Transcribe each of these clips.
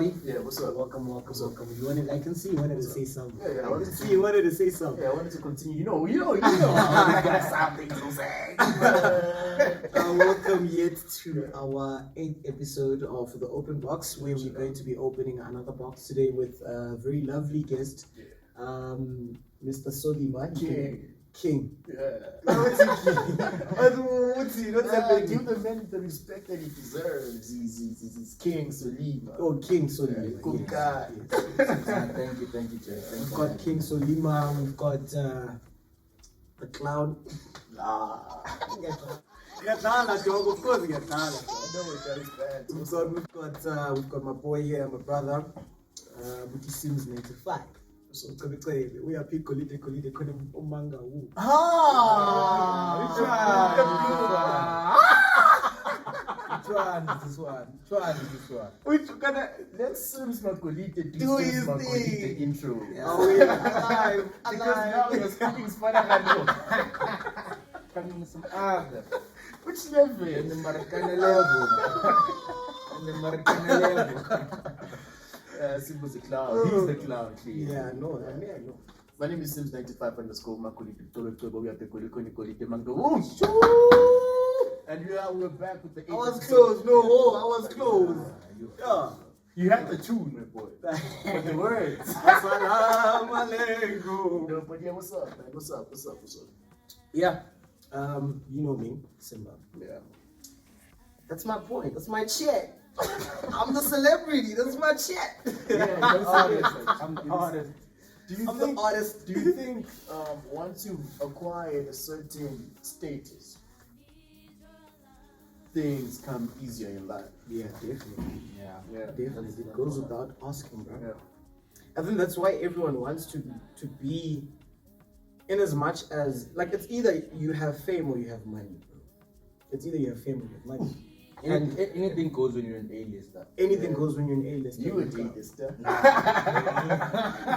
everybody. Yeah, what's up? Welcome. You wanted, I can see you wanted to say something. Yeah, I wanted to see you wanted to say something. Yeah, I wanted to continue. You know how this guy something to say. Welcome yet to our 8th episode of the Open Box, where we're going to be opening another box today with a very lovely guest, Mr. Solima. King. Yeah. Give the man the respect that he deserves. He's King Solima. Oh, King Solima. Good guy. Thank you, Jay. We've got King Solima. We've got the clown. Of course, we we've got my boy here, my brother, which seems 95. So we are people colite umanga wu. Which one? Which gonna let's Sims Makolite do his thing. Intro. Oh yeah, alive. Because now you're speaking Spanish. Coming some other. Which level? In the Maracana level. Sim was a clown. He's the clown. Yeah, I know. My name is Sims95 underscore Makolite. We are the Kolite Mango. And we're back with the 8th I was episode. close. I was close. Yeah. You had the tune, my boy. But the words. Assalamu alaikum. No, but yeah, what's up, man? What's up? Yeah. You know me, Simba. Yeah. That's my point. That's my chat. I'm the celebrity. That's my chat. Yeah, I'm the artist. I'm the artist. Do you think once you've acquired a certain status, things come easier in life? Yeah, definitely. Yeah. Definitely. It goes without asking, bro. Yeah. I think that's why everyone wants to be, in as much as, like, it's either you have fame or you have money, bro. It's either you have fame or you have money. And anything goes when you're an A-lister. Anything goes when you're an A-lister. You an A-lister.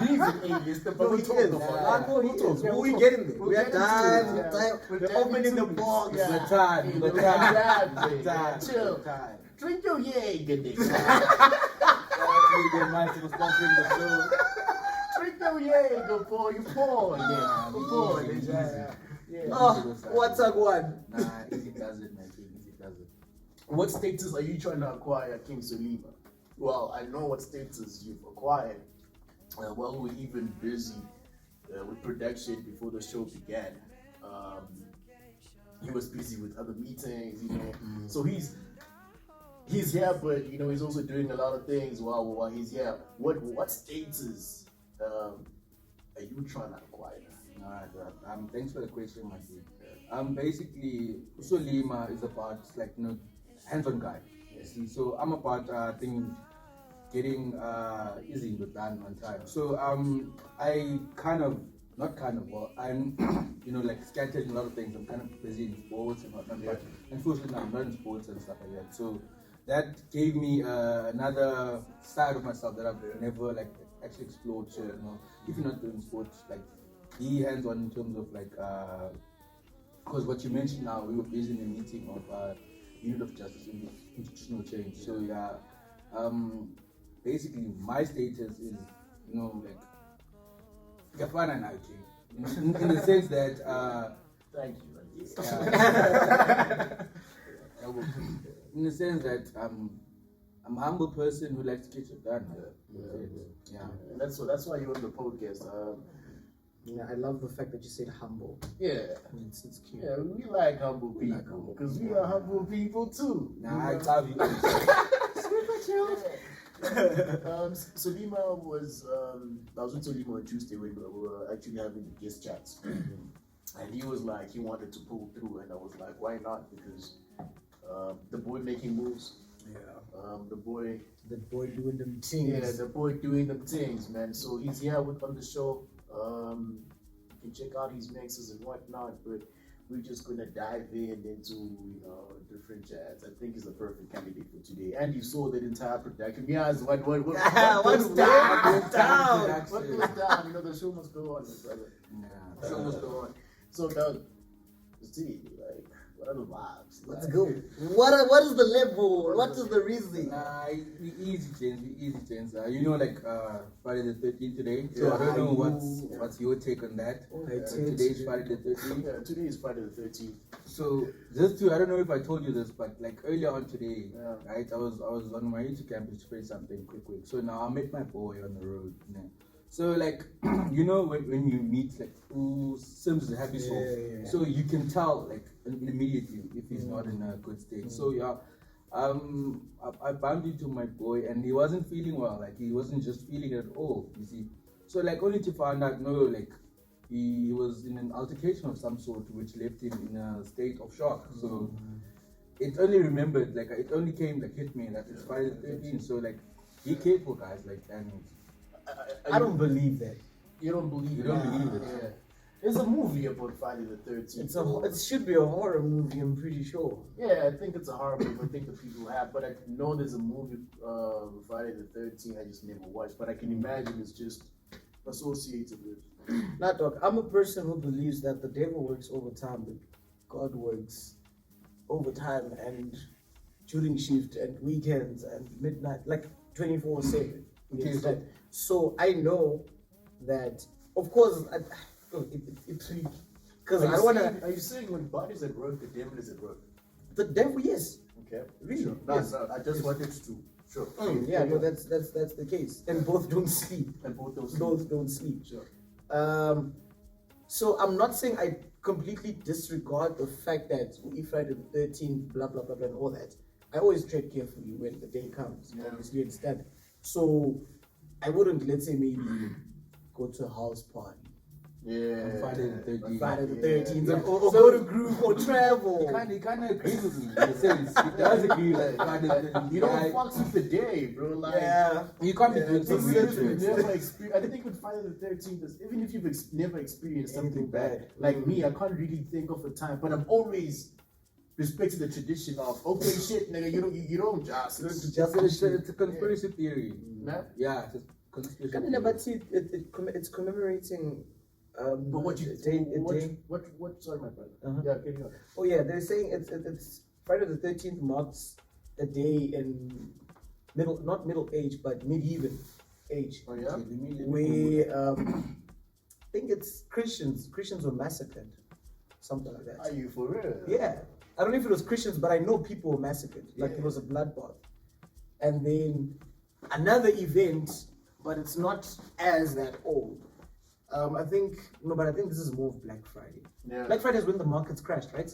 He's an A-lister, but No, we talk about Who we getting there? We are done. We're opening the box. We're tired. Yeah, chill. Drink your Jaeger, nigga. They might be sponsoring the show. Drink your Jaeger before you pour. Yeah. Oh, what's a one? Nah, easy does it, man. Easy does it. What status are you trying to acquire, King Solima? Well, I know what status you've acquired. While we were even busy with production before the show began, he was busy with other meetings, you know. So he's here, but you know he's also doing a lot of things while he's here. What status are you trying to acquire? Thanks for the question, my dude. Basically, Solima is about hands-on guy. See, so I'm about getting easy done on time. So I'm scattered in a lot of things. I'm kind of busy in sports and whatnot. But unfortunately, I'm not in sports and stuff like that. So that gave me another side of myself that I've never actually explored. So, you know, if you're not doing sports, be hands-on in terms of because what you mentioned now, we were busy in a meeting of Unit of Justice in institutional change. So yeah, basically my status is, you know, Gafana and IK, in the sense that Thank you. In the sense that I'm a humble person who likes to get it done. Yeah. And that's why you're on the podcast. Yeah, I love the fact that you said humble. Yeah. It's cute. Yeah, we like humble people because we are humble people too. Nah, I love you. Solima was I was with Solima on Tuesday when we were actually having the guest chats, and he was like he wanted to pull through, and I was like, why not? Because the boy making moves. Yeah. The boy doing them things. Yeah, the boy doing them things, man. So he's here on the show. You can check out his mixes and whatnot, but we're just gonna dive into different chats. I think he's the perfect candidate for today. And you saw that entire production. Yes, what goes down? What goes down? You know, the show must go on, my brother. Yeah. The show must go on. So now, see, What are the vibes? Let's go. What is the level? What is the reason? Nah, we easy change. You know, like Friday the 13th today. So Yeah, I don't know you- what's your take on that. Alright, Today's Friday the 13th. Yeah, today is Friday the 13th. So just to, I don't know if I told you this, but like earlier on today, Yeah. right? I was on my YouTube campus to play something quick. So now I met my boy on the road. You know. So like you know when you meet like Sims is happy soul, Yeah. so you can tell like immediately if he's not in a good state. So yeah. I bumped into my boy and he wasn't feeling well, like he wasn't just feeling it at all, you see. So like only to find out, no, like he was in an altercation of some sort which left him in a state of shock. So it only remembered, like it only came, like hit me that it's Friday the 13th. So like be careful guys, like, and I don't believe that. You don't believe you it? don't believe it. Yeah. There's a movie about Friday the 13th. It should be a horror movie, I'm pretty sure. Yeah, I think it's a horror movie. I think the people have, but I know there's a movie Friday the 13th. I just never watched, but I can imagine it's just associated with. Nah, dog, I'm a person who believes that the devil works overtime, but God works overtime and during shift and weekends and midnight, like 24/7. Okay, Yes, so- that. So I know that, of course, it's because I don't want to. Are you saying when God is at work, the devil is at work? The devil, yes, Okay. really, Sure. yes. No, I just wanted to. Sure. Yeah, no, that's the case, and both don't sleep. And both those. Both don't sleep. Sure. So I'm not saying I completely disregard the fact that we eat Friday the 13th, blah blah blah blah, and all that. I always tread carefully when the day comes. Yeah. Obviously, you understand. So I wouldn't, let's say, maybe go to a house party Yeah. On Friday the 13th. Friday the Yeah. 13th, Yeah. or So- go to group or travel. He kind of agrees with me in a sense. He does agree like Friday the 13th. You don't Yeah, fuck with the day, bro. Like, Yeah. you can't be Yeah, doing it's something weird. to it. never experienced. I think with Friday the 13th, even if you've never experienced something Anything bad, bad. like me, I can't really think of a time. But I've always respected the tradition of okay, shit, nigga, you don't just. It's a conspiracy theory. Nah? Yeah, it's a conspiracy But theory. see, it's commemorating. But what you a day. what? Sorry, my brother. Uh-huh. Yeah, carry on. Oh yeah, they're saying it's Friday the 13th marks a day in not middle age, but medieval age, Oh yeah. Okay, let me where I think it's Christians were massacred, something like that. Are you for real? Yeah, I don't know if it was Christians, but I know people were massacred. Like Yeah. it was a bloodbath, and then another event, but it's not as that old. I think this is more of Black Friday. Yeah. Black Friday is when the markets crashed, right?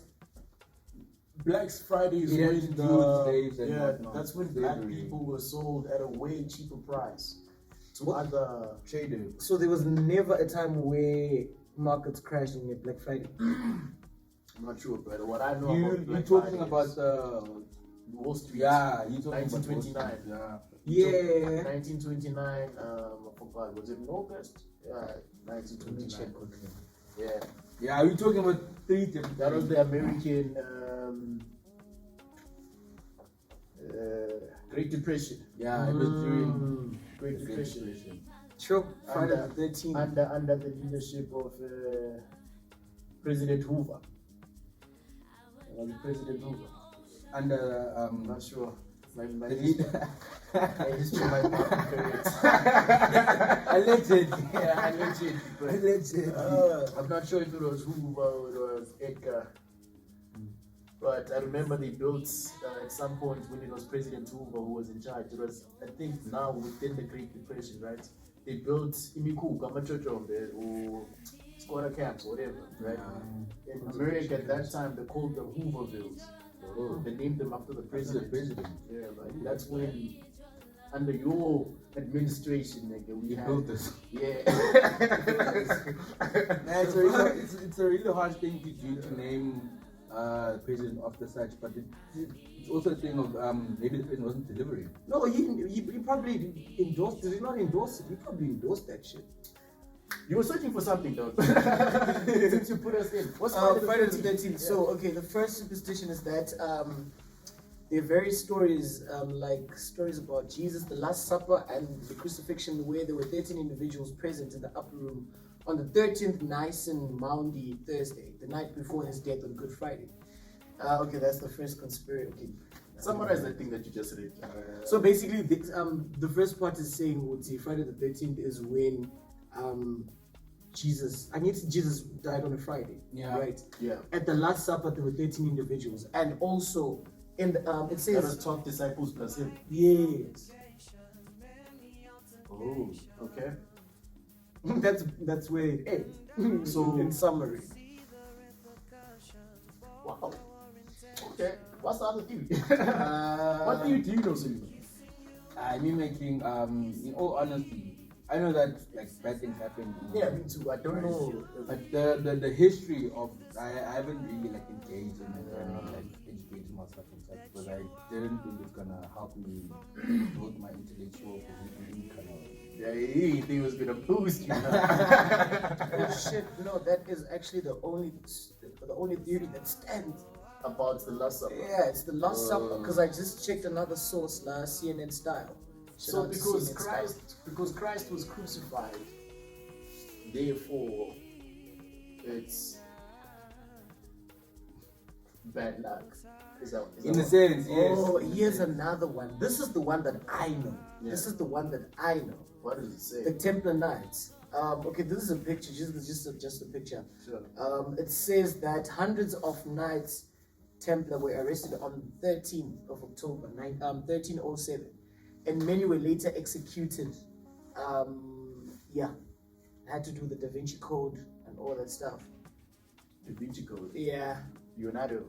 Black Friday is Yeah, when to do with slaves and whatnot. that's when black Slavery. people were sold at a way cheaper price to other. Trader. So there was never a time where markets crashed on Black Friday. I'm not sure, brother. What I know You about Black talking Friday about is Wall Street? Yeah, you talking about 1929. Yeah. Yeah. 1929. I forgot. Was it in August? Yeah, 1929. Yeah, Yeah, we talking about three different. that was the American Great Depression. Yeah, it was during Great the Depression. True. Friday Under- the 13th. Under the leadership of President Hoover. Was it President Hoover? under I'm not sure. My the history, leader. my history might not be correct. Alleged. Yeah, alleged. But, Alleged. I'm not sure if it was Hoover or it was Edgar. But I remember they built at some point when it was President Hoover who was in charge. It was, I think, now within the Great Depression, right? They built imikuku, or squatter camps, whatever, right? In America at that time, they called them Hoovervilles. Oh. They named them after the president. President. Yeah, like that's when, under your administration, nigga, we He had. built this. Yeah. Nah, it's a really hard thing to do to name president after such, but it's also a thing of maybe the president wasn't delivering. No, he probably endorsed. Did he not endorse it? He probably endorsed that shit. You were searching for something, though. Since you put us in. What's Friday the 13th. Yeah. So, okay, the first superstition is that there are various stories, like stories about Jesus, the Last Supper, and the crucifixion, where there were 13 individuals present in the upper room on the 13th Nisan Maundy Thursday, the night before his death on Good Friday. Okay, that's the first conspiracy. Okay. Summarize that thing that you just read. So basically, the first part is saying Friday the 13th is when Jesus died on a Friday. Yeah. Right? Yeah. At the Last Supper, there were 13 individuals. And also, in the, it says... That was 12 disciples plus him. Yes. Oh, okay. That's where it ends. So, in summary. Wow. Okay. What's the other theory? What theory do you know, Solima? I'm mimicking, in all honesty, I know that like bad things happen. Yeah, me too. I don't know. But the history of I haven't really like engaged in it or like educated myself in such because I didn't think it's gonna help me build my intellectual position kind of. Yeah, he think it was gonna boost you. Oh shit! No, that is actually the only theory that stands. About the Last Supper. Yeah, it's the Last Supper because I just checked another source, CNN style. So because Christ was crucified, therefore it's bad luck. Is that In a sense, yes. Oh, here's another one. This is the one that I know. Yeah. This is the one that I know. What does it say? The Templar Knights. Okay, this is a picture. Just a picture. Sure. It says that hundreds of Knights Templar were arrested on 13th of October, 1307, and many were later executed. Had to do the Da Vinci Code and all that stuff. Da Vinci Code. Yeah. Leonardo.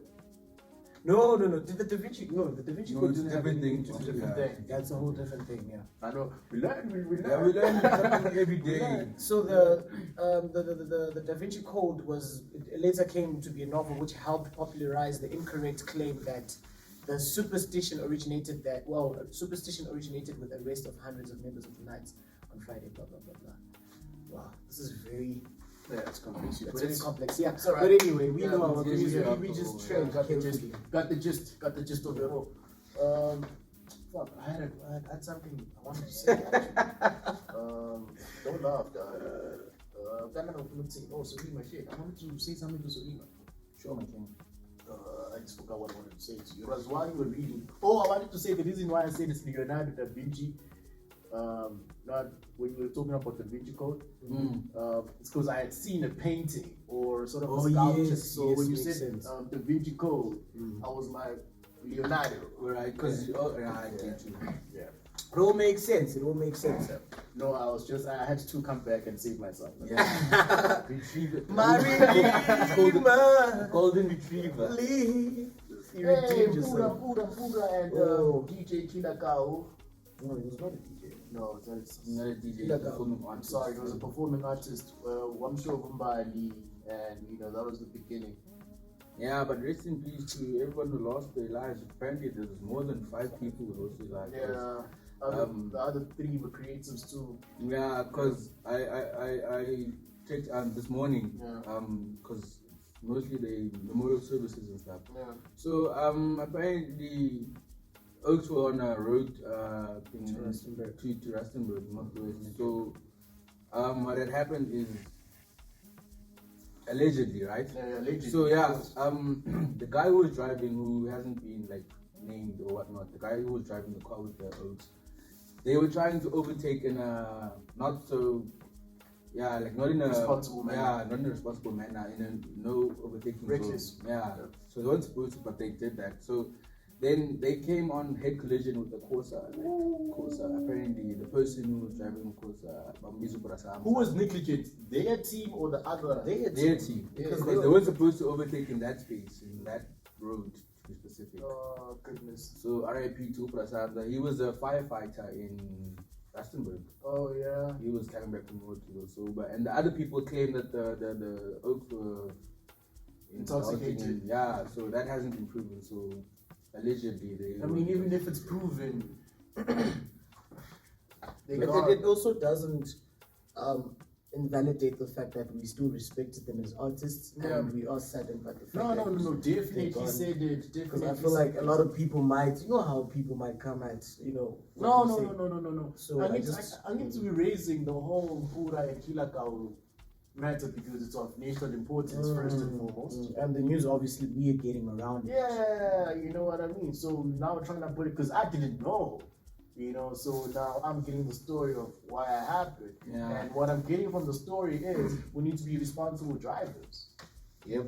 No. The Da Vinci Code It's a different thing. It's a different thing. That's a whole different thing. Yeah. I know. We learn. Yeah, we learn something every day. So the Da Vinci Code it later came to be a novel which helped popularize the incorrect claim that the superstition originated with the arrest of hundreds of members of the Knights on Friday. Blah blah blah blah. Wow, this is very. Yeah, it's complex. It's very complex. Yeah. It's all right. But anyway, we know our it's theory. easier We just to- tread Got carefully. the gist of it all. Fuck, I had something I wanted to say. Don't laugh, Solima, shit. I wanted to say something to Solima. Sure, my king. I just forgot what I wanted to say to you. It was while you were reading. Oh, I wanted to say the reason why I said it's Leonardo da Vinci. Not when you were talking about the Da Vinci Code. It's because I had seen a painting or sort of a sculpture. Yes, so yes, when you makes said sense. Da Vinci Code, I was like Leonardo. Right, because I get you. Yeah. It all makes sense. No, I had to come back and save myself. Yeah. Retriever. Golden retriever. Hey, Mpura and DJ Kilakau. No, it was not a DJ. No, it's Not a DJ, Like performing I'm artist. sorry, it was a performing artist. I'm sure Vumbali, and that was the beginning. Yeah, but rest in peace to everyone who lost their lives. Apparently, there's more than 5 people who lost their lives. Yeah, the other 3 were creatives too. Yeah, because I checked this morning. Yeah. Because mostly the memorial services and stuff. Yeah. So apparently, Oaks were on a road To Rustenburg. to Rustenburg, northwest. So what had happened is allegedly, right? Yeah, allegedly. So yeah, the guy who was driving, who hasn't been like named or whatnot, the guy who was driving the car with the Oaks, they were trying to overtake in a not in a Responsible manner. Yeah, not in a responsible manner, in a no overtaking Reckless. zone. Yeah. So they weren't supposed to, but they did that. So then they came on head collision with the Corsa. Apparently, the person who was driving the Corsa, Mpura. Who was negligent? Their team or the other? Their team. Yeah, Because they they weren't supposed to overtake in that space, in that road to be specific. Oh goodness. So RIP to Mpura. He was a firefighter in Rustenburg. Oh yeah. He was coming back from work. He was sober, and the other people claim that the Oaks were Intoxicated. indulging in- Yeah, so that hasn't been proven. So allegedly, they. I mean, even if it's proven, they But can't. it also doesn't invalidate the fact that we still respected them as artists, Yeah. and we are saddened by the fact No, that definitely gone. said it. Because Definitely I feel like said a it. lot of people might, how people might come at, No. what you say. No. So I need to be raising the whole Mpura and Kilakau matter because it's of national importance first and foremost. And the news, obviously, we are getting around it. Yeah, you know what I mean. So now I'm trying to put it because I didn't know, you know. So now I'm getting the story of why it happened, and what I'm getting from the story is we need to be responsible drivers. Yep.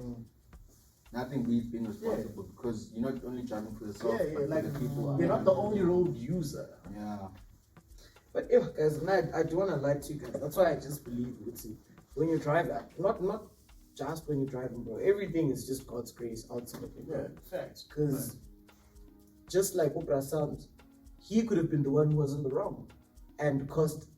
Nothing beats being responsible because you're not only driving for yourself, but like for the people. you're not the only road user. Yeah. But yeah, guys, I don't want to lie to you guys. That's why I just believe it's when you drive, not just when you're driving, bro. Everything is just God's grace ultimately. Yeah, facts. Because just like Mpura sounds, he could have been the one who was in the wrong and cost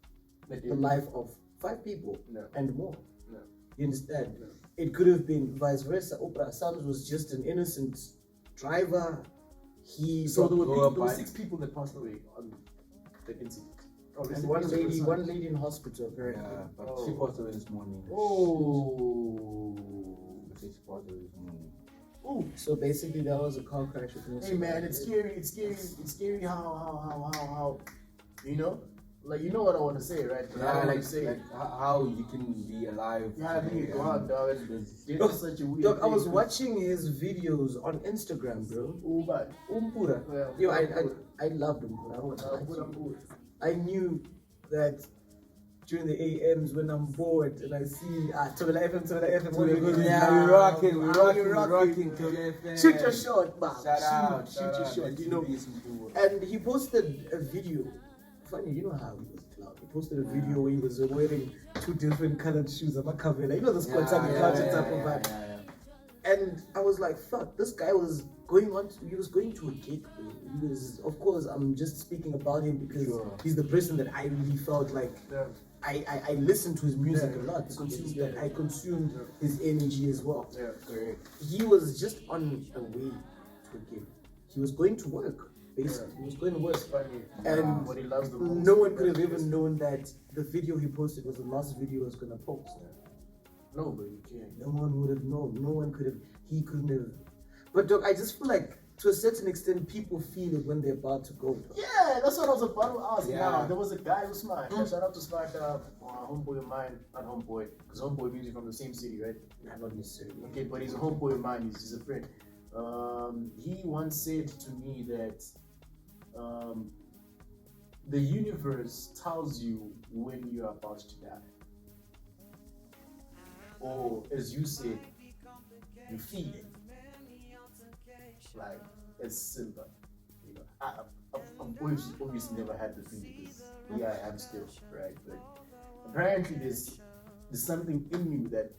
the life of 5 people and more. No. You understand? No. It could have been vice versa. Mpura Sams was just an innocent driver. So there were 6 people that passed away on the incident. And one lady in hospital. Yeah, but she passed away this morning. She passed away this morning. Oh, so basically that was a car crash with no. Hey man, it's scary. It's scary how you know, like you know what I want to say, right? But yeah, like how you can be alive. Yeah, go out, dog. It's such a weird thing. I was watching his videos on Instagram, bro. Mpura. Yo, I loved Mpura. I knew that during the AMs when I'm bored and I see Tobela FM, we're rocking Tobela FM. Shoot your shot, man. Shoot your shot, you know. And he posted a video. Funny, you know how he was cloud. He posted a video where he was wearing 2 different colored shoes. I'm a cover. You know the squatting culture type of vibe. And I was like, fuck, this guy was going to a gateway. He was, of course, I'm just speaking about him because he's the person that I really felt like I listened to his music a lot. I consumed his energy as well. Yeah, correct. He was just on a way to a gig. He was going to work, basically. He was going to work. And what he loves the most, no one could have even known that the video he posted was the last video he was going to post. Nobody can. No one would have known. No one could have. He couldn't have. But dog, I just feel like to a certain extent, people feel it when they're about to go. Dog. Yeah, that's what I was about to ask. Now, there was a guy who smart. Shout out to Smart, homeboy of mine, not homeboy, because homeboy music from the same city, right? Not necessarily. Okay, but he's a homeboy of mine. He's a friend. He once said to me that the universe tells you when you're about to die. Or as you said, you feel it. Like it's simple. You know, I've obviously never had the feeling because I am still, right? But apparently there's something in you that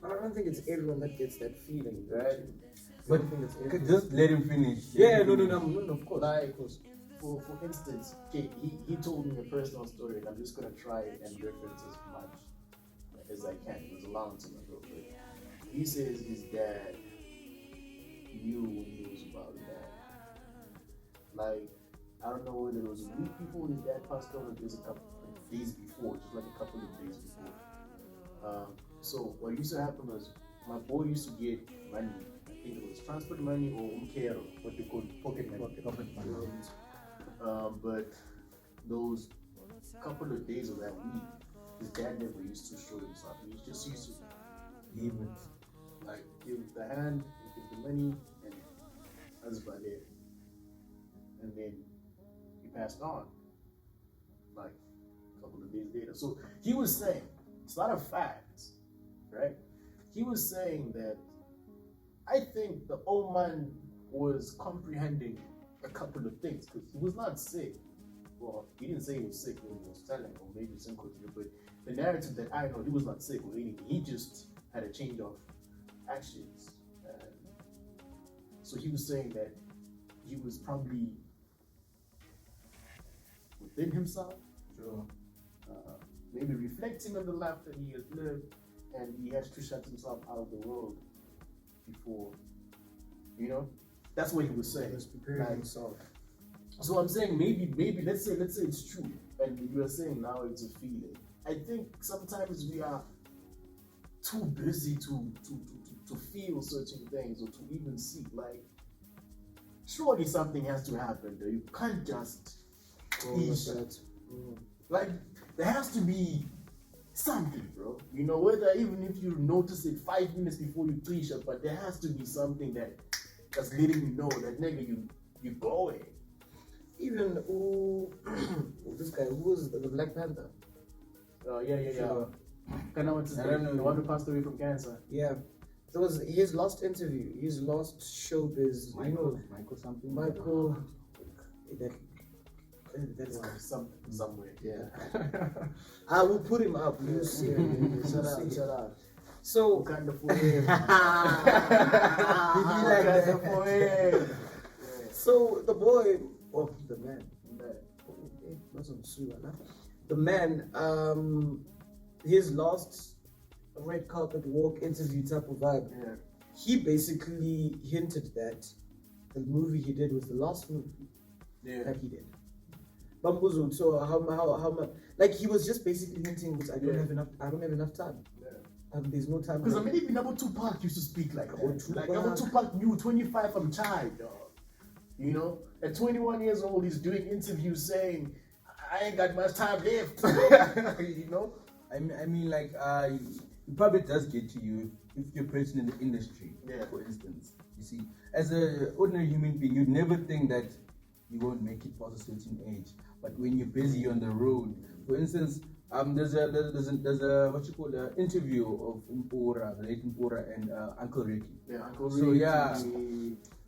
I don't think it's everyone that gets that feeling, right? But just let him finish. Yeah, no, of course. Like, for instance, okay, he told me a personal story, and I'm just gonna try and reference as much as I can. It was a long time ago, but he says his dad knew when he was about to die. Like, I don't know whether it was a week before his dad passed on, or it was a couple of days before, just like a couple of days before. So what used to happen was my boy used to get money. I think it was transport money or umkero, what they call pocket money. But those couple of days of that week, his dad never used to show himself. He just used to leave it, like give the hand, give the money, and that's about it. And then he passed on, like a couple of days later. So he was saying, it's not a fact, right? He was saying that I think the old man was comprehending a couple of things because he was not sick. Well, he didn't say he was sick when he was telling, or maybe some continue, but the narrative that I know, he was not sick or anything. He just had a change of actions. So he was saying that he was probably within himself, maybe reflecting on the life that he has lived, and he had to shut himself out of the world before, you know. That's what he was saying. He was preparing himself. So I'm saying maybe let's say it's true, and you are saying now it's a feeling. I think sometimes we are too busy to feel certain things or to even see. Like, surely something has to happen. Though you can't just that. Like there has to be something, bro. You know, whether even if you notice it 5 minutes before you preach it, but there has to be something that's letting you know that nigga you going. Even this guy who was the Black Panther. Yeah. Sure. Kind of what's his I don't name? know. The one who passed away from cancer. Yeah. That was his last interview, his last showbiz. Michael something. Michael. That's Somewhere. yeah. I will put him up. You'll see. Shut up. So. What kind of forehead? Like that. Forehead. So the boy, the man, the man, his last red carpet walk interview type of vibe. Yeah. He basically hinted that the movie he did was the last movie that he did. Bambuzo, so how much? Like he was just basically hinting, which I don't have enough time. Yeah. There's no time. Because I mean, even Number Tupac used to speak like that. Like Tupac. Number Tupac knew 25 I'm tired, dog. You know, at 21 years old, he's doing interviews saying, "I ain't got much time left." You know. I mean, like, it probably does get to you if you're a person in the industry. Yeah. For instance, you see, as an ordinary human being, you'd never think that you won't make it past a certain age. But when you're busy on the road, for instance, there's a what you call an interview of Mpura, the late Mpura, and Uncle Ricky. Yeah, Uncle So Ricky. yeah,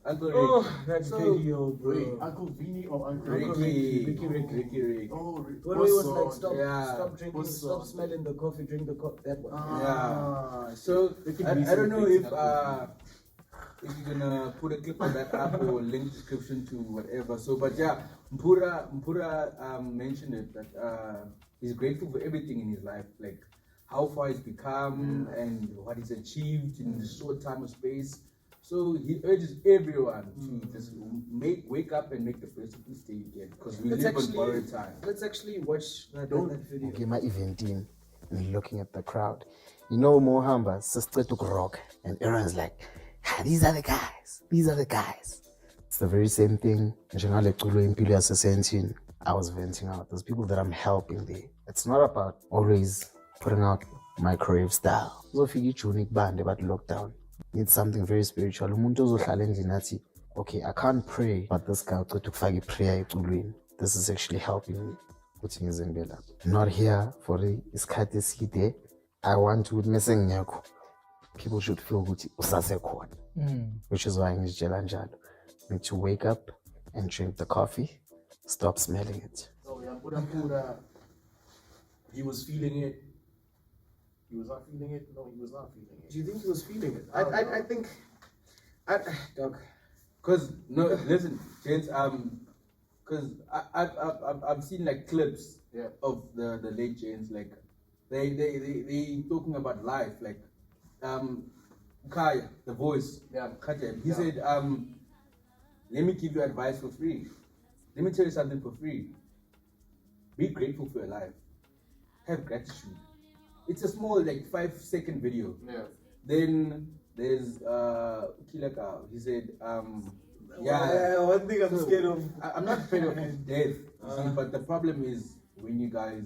Uncle Ricky. Oh, that So- video, bro. Wait, Uncle Vinny or Uncle Ricky. Ricky. Oh, When he was like, stop Yeah. drinking, stop smelling the coffee, drink the coffee. That one. Yeah. So Ricky I Bison don't know fixing if up you're gonna put a clip of that up or link description to whatever. So, but yeah, Mpura mentioned it that he's grateful for everything in his life, like how far he's become and what he's achieved in this short time of space. So he urges everyone to just wake up and make the first of this day again, because we live on borrowed time. Let's actually watch that video. Okay, my event in and looking at the crowd. You know, Mohamba, sister took rock, and everyone's like, these are the guys. These are the guys. It's the very same thing. I was venting out. There's people that I'm helping there. It's not about always putting out microwave style. But lockdown needs something very spiritual. Okay, I can't pray, but this guy took prayer. This is actually helping me. Putting his in bed. I'm not here for the iskate. I want to messing nyako. People should feel good, which is why I need to wake up and drink the coffee, stop smelling it. So yeah, Mpura, he was feeling it. He was not feeling it. No, he was not feeling it. Do you think he was feeling it? I think, dog. Cause no, listen, gents, cause I've seen like clips of the late gents, like they talking about life, like Kaya, the voice, Khatem, he said, let me give you advice for free. Let me tell you something for free. Be grateful for your life. Have gratitude. It's a small, like 5-second video. Yeah. Then there's Kilaka. He said, One thing I'm scared of. I'm not afraid of death, you see, but the problem is when you guys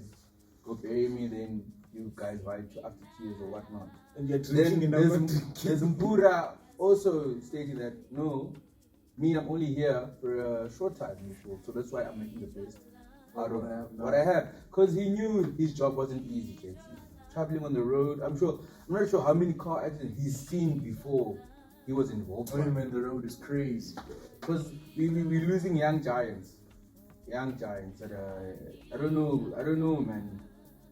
go bury me, then you guys ride to after tears or whatnot. And you're Then drinking there's Mpura also stating that no, me, I'm only here for a short time, usual. So that's why I'm making the best out of what I have. Because he knew his job wasn't easy, kids. Traveling on the road, I'm not sure how many car accidents he's seen before he was involved. Oh man, the road is crazy. Because we're losing young giants. That I don't know, man.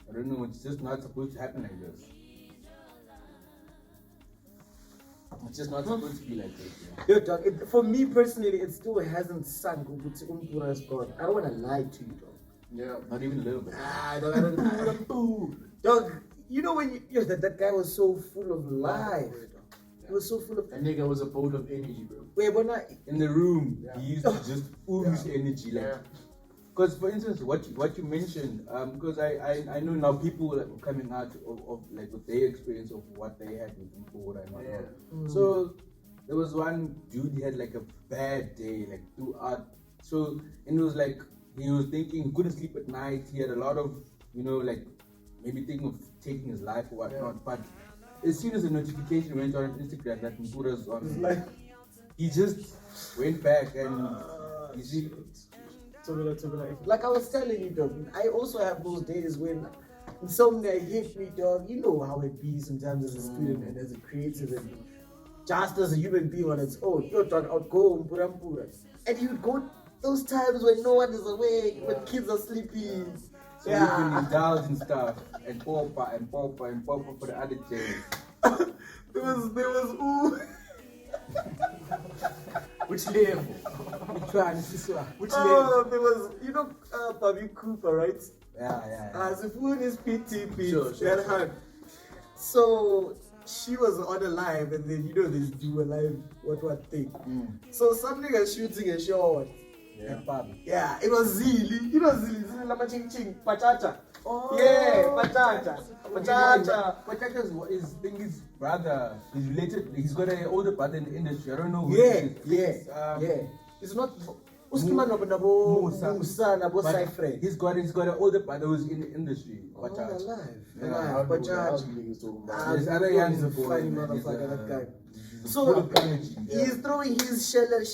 I don't know. It's just not supposed to happen like this. It's just not supposed to be like this. Yo, dog, for me personally, it still hasn't sunk. Mpura is gone. I don't want to lie to you, dog. Yeah. Not even a little bit. I don't. Dog, you know when that guy was so full of life. He was so full of. That nigga was a bolt of energy, bro. Wait, but not. In the room, he used to just ooze energy, like. Yeah. Because, for instance, what you mentioned, because I know now people that were coming out of like with their experience of what they had with Mpura and whatnot. So there was one dude, he had like a bad day, like throughout. So and it was like he was thinking he couldn't sleep at night. He had a lot of like maybe thinking of taking his life or whatnot. But as soon as the notification went on Instagram that Mpura's on, he just went back and you see. Like I was telling you, dog, I also have those days when insomnia hit me, dog. You know how it be sometimes as a student and as a creative and just as a human being on its own. You're trying to outgo Mpura. And you'd go those times when no one is awake, when kids are sleeping. So you can indulge in stuff and pop for the other chairs. there was ooh. Which level? Which one is this one? Which level? There was, Bobby Cooper, right? Yeah. The food is PTP. Sure. So she was on a live, and then they do a live what thing. So some nigga shooting a shot. Yeah, it was Zili. Zili Lama Ching Ching, Pachacha. Oh, yeah, Pachacha. Pachacha is his brother. He's related. He's got an older brother in the industry. I don't know who it is. Yeah. It's not Uskima Nabo Musa Nabo Saifre. He's got an older brother who's in the industry. Pachacha. Alive. Pachacha. This other young is a funny motherfucker, that guy. So he's throwing his sheller, he's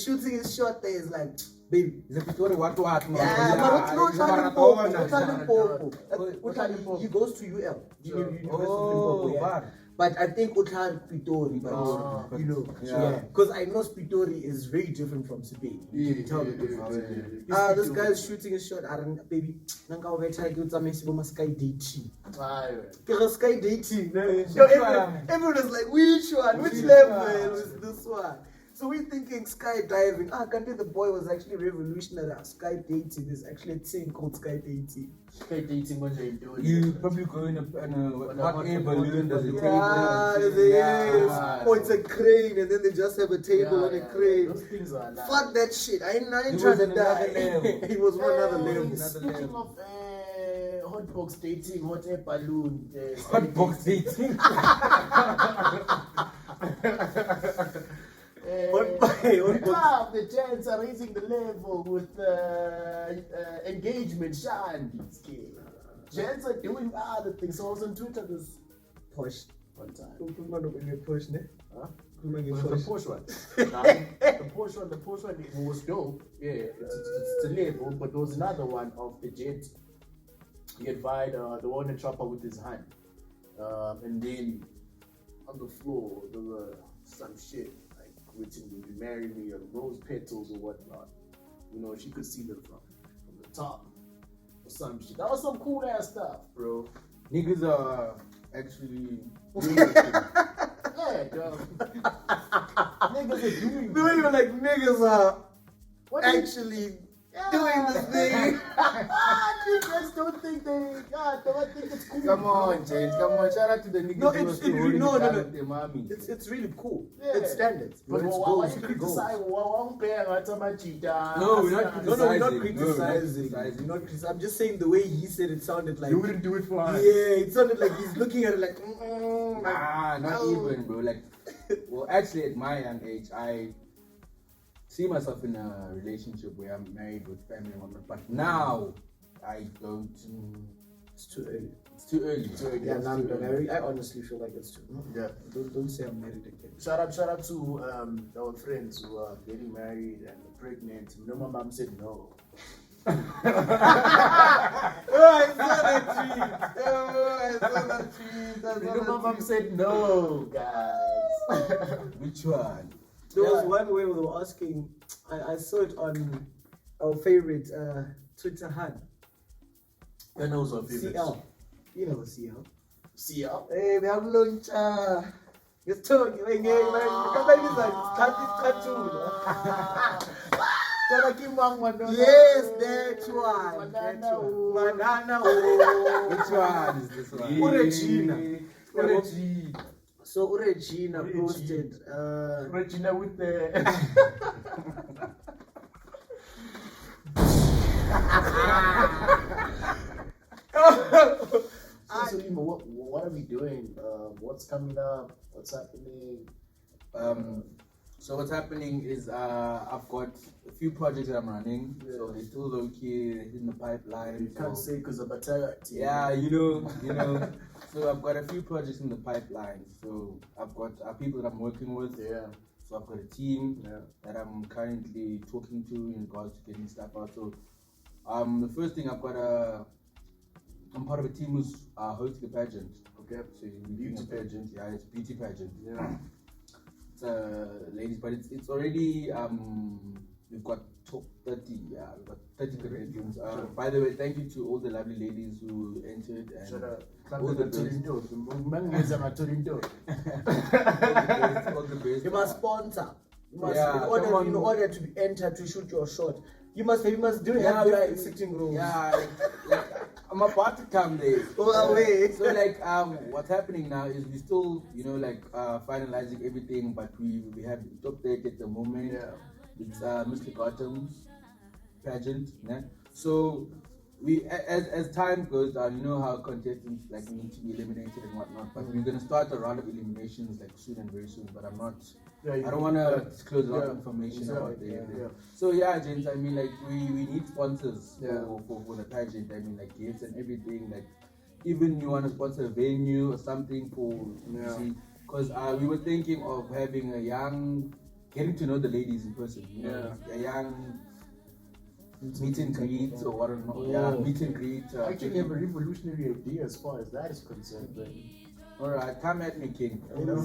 shooting his shot there. He's like, baby. He's a picture what to ask. Yeah, but he goes to UL. University of Limpopo. But I think Utlan Pitori, because I know Pitori is very different from Sibei. You can tell the difference. This guy is shooting a shot. Baby, sky dating. Sky dating. Everyone is like, which one? Which level is this one? So we're thinking skydiving. Can't the boy was actually revolutionary. Sky dating is actually a thing called sky dating. Sky dating, what they do? You probably go in a hot air balloon. There's a table. Oh, it's a crane, and then they just have a table on a crane. Those things are like, fuck that shit. I ain't trying to die. He was one other level. Speaking of hotbox dating, hot air balloon. Hotbox dating. The gents are raising the level with engagement, Sean. Gents are doing other things. So I was on Twitter this push one time. Push, ne? Huh? The Porsche one. The Porsche one it was dope. Yeah, it's a label, but there was another one of the jet. He advised the one in chopper with his hand. And then on the floor there were some shit written, "Will you marry me?" or rose petals or whatnot. She could see them from the top or some shit. That was some cool ass stuff, bro. Niggas are actually doing yeah, dog. Niggas are doing no, you're like, niggas are actually doing this thing. Niggas don't think they don't think it's cool. Come on, James. Come on. Shout out to the niggas. No. It's really cool. Yeah. It's standards. But why you criticize? Majita? No, we're not criticizing. No, we're not criticizing. I'm just saying the way he said it sounded like you wouldn't do it for us. Yeah, it sounded like he's looking at it like. Not even, bro. Like, well, actually, at my young age, I see myself in a relationship where I'm married with family and whatnot, but now I don't. It's too early. It's too early. Yeah, now I'm married. I honestly feel like it's too. Yeah. Don't say I'm married again. Shout out to our friends who are getting married and pregnant. No, my mom said no. I saw that tweet. My mom said no, guys. Which one? There was one where we were asking, I saw it on our favorite Twitter hand. I know our favorite. CL. You know CL. CL? Hey, we have lunch. It's talking. Yes, that one. Banana. Which one is this one? Regina. So Regina posted. Regina with the. Solima, what are we doing? What's coming up? What's happening? So what's happening is I've got a few projects that I'm running. So they're still low key in the pipeline. You can't say because of a yeah, you know. So I've got a few projects in the pipeline. So I've got people that I'm working with. Yeah. So I've got a team that I'm currently talking to in regards to getting stuff out. So the first thing I'm part of a team who's hosting a pageant. Okay. So beauty pageant. Yeah, it's a beauty pageant. Yeah. Ladies, but it's already we've got top 30, we've got 30 contestants. By the way, thank you to all the lovely ladies who entered and Shut up. all the best. All the best. You must sponsor. You must, Yeah, in order to be entered to shoot your shot, you must do have like, sitting room. Yeah, like, I'm about to come there. So like what's happening now is we still finalizing everything, but we have the top 30 at the moment. Yeah. It's Mr. Gotham's pageant. Yeah? So we as time goes down, you know how contestants like need to be eliminated and whatnot. But we're gonna start a round of eliminations like soon and very soon. But I'm not. I don't want to disclose a lot of information about the. So yeah, gents. I mean, like we need sponsors for the pageant. I mean, like gifts and everything. Like even you want to sponsor a venue or something for because we were thinking of having getting to know the ladies in person. You know, a young meet and greet or what not. Yeah, meet and greet. I actually have a revolutionary idea as far as that is concerned. But alright, come at me, King. You know,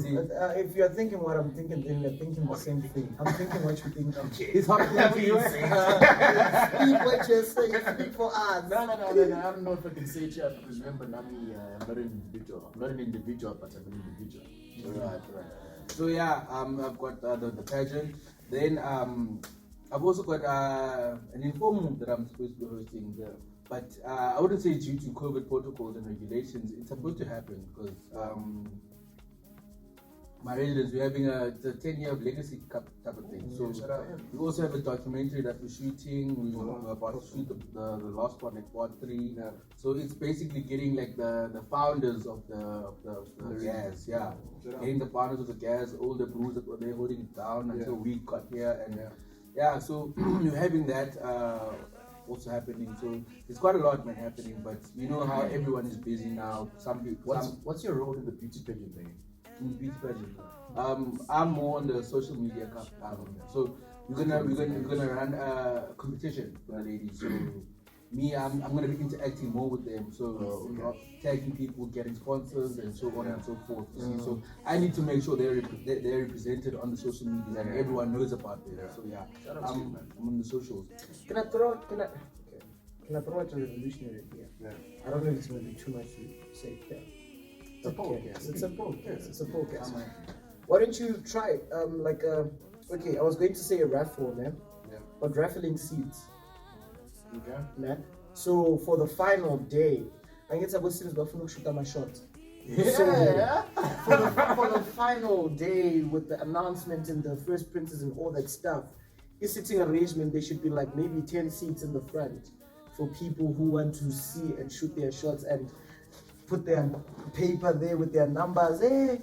if you're thinking what I'm thinking, then you're thinking the same thing. I'm thinking what you think. It's hard to you speak what you're saying. Speak for us. No. I don't know if I can say it yet because remember, Nami, I'm not an individual. I'm not an individual, but I'm an individual. Right. So yeah, I've got the pageant. Then I've also got an informal that I'm supposed to be hosting there. But I wouldn't say due to COVID protocols and regulations, it's supposed to happen because my residents, we're having a 10-year legacy type of thing. So we also have a documentary that we're shooting. We're about to shoot the last one, like part 3. Yeah. So it's basically getting like the founders of the gas, getting the founders of the gas, all the brews that were there holding it down until we got here, and so you're having that. Also happening, so there's quite a lot happening, but you know how everyone is busy now. What's your role in the beauty pageant thing? In the beauty pageant, I'm more on the social media so we're gonna run a competition for the ladies. So me, I'm gonna be interacting more with them, so tagging people, getting sponsors, and so on and so forth. So I need to make sure they're represented on the social media and everyone knows about them. So I'm on the socials. Can I throw out a revolutionary idea? Yeah. I don't know if it's going to be too much to say here. It's a podcast. Why don't you try I was going to say a raffle, man. Yeah. But raffling seeds. Okay. Man. So for the final day, I get to shoot my shot. Yeah. So for the final day with the announcement and the first printers and all that stuff, your sitting arrangement, there should be like maybe 10 seats in the front for people who want to see and shoot their shots and put their paper there with their numbers. Hey,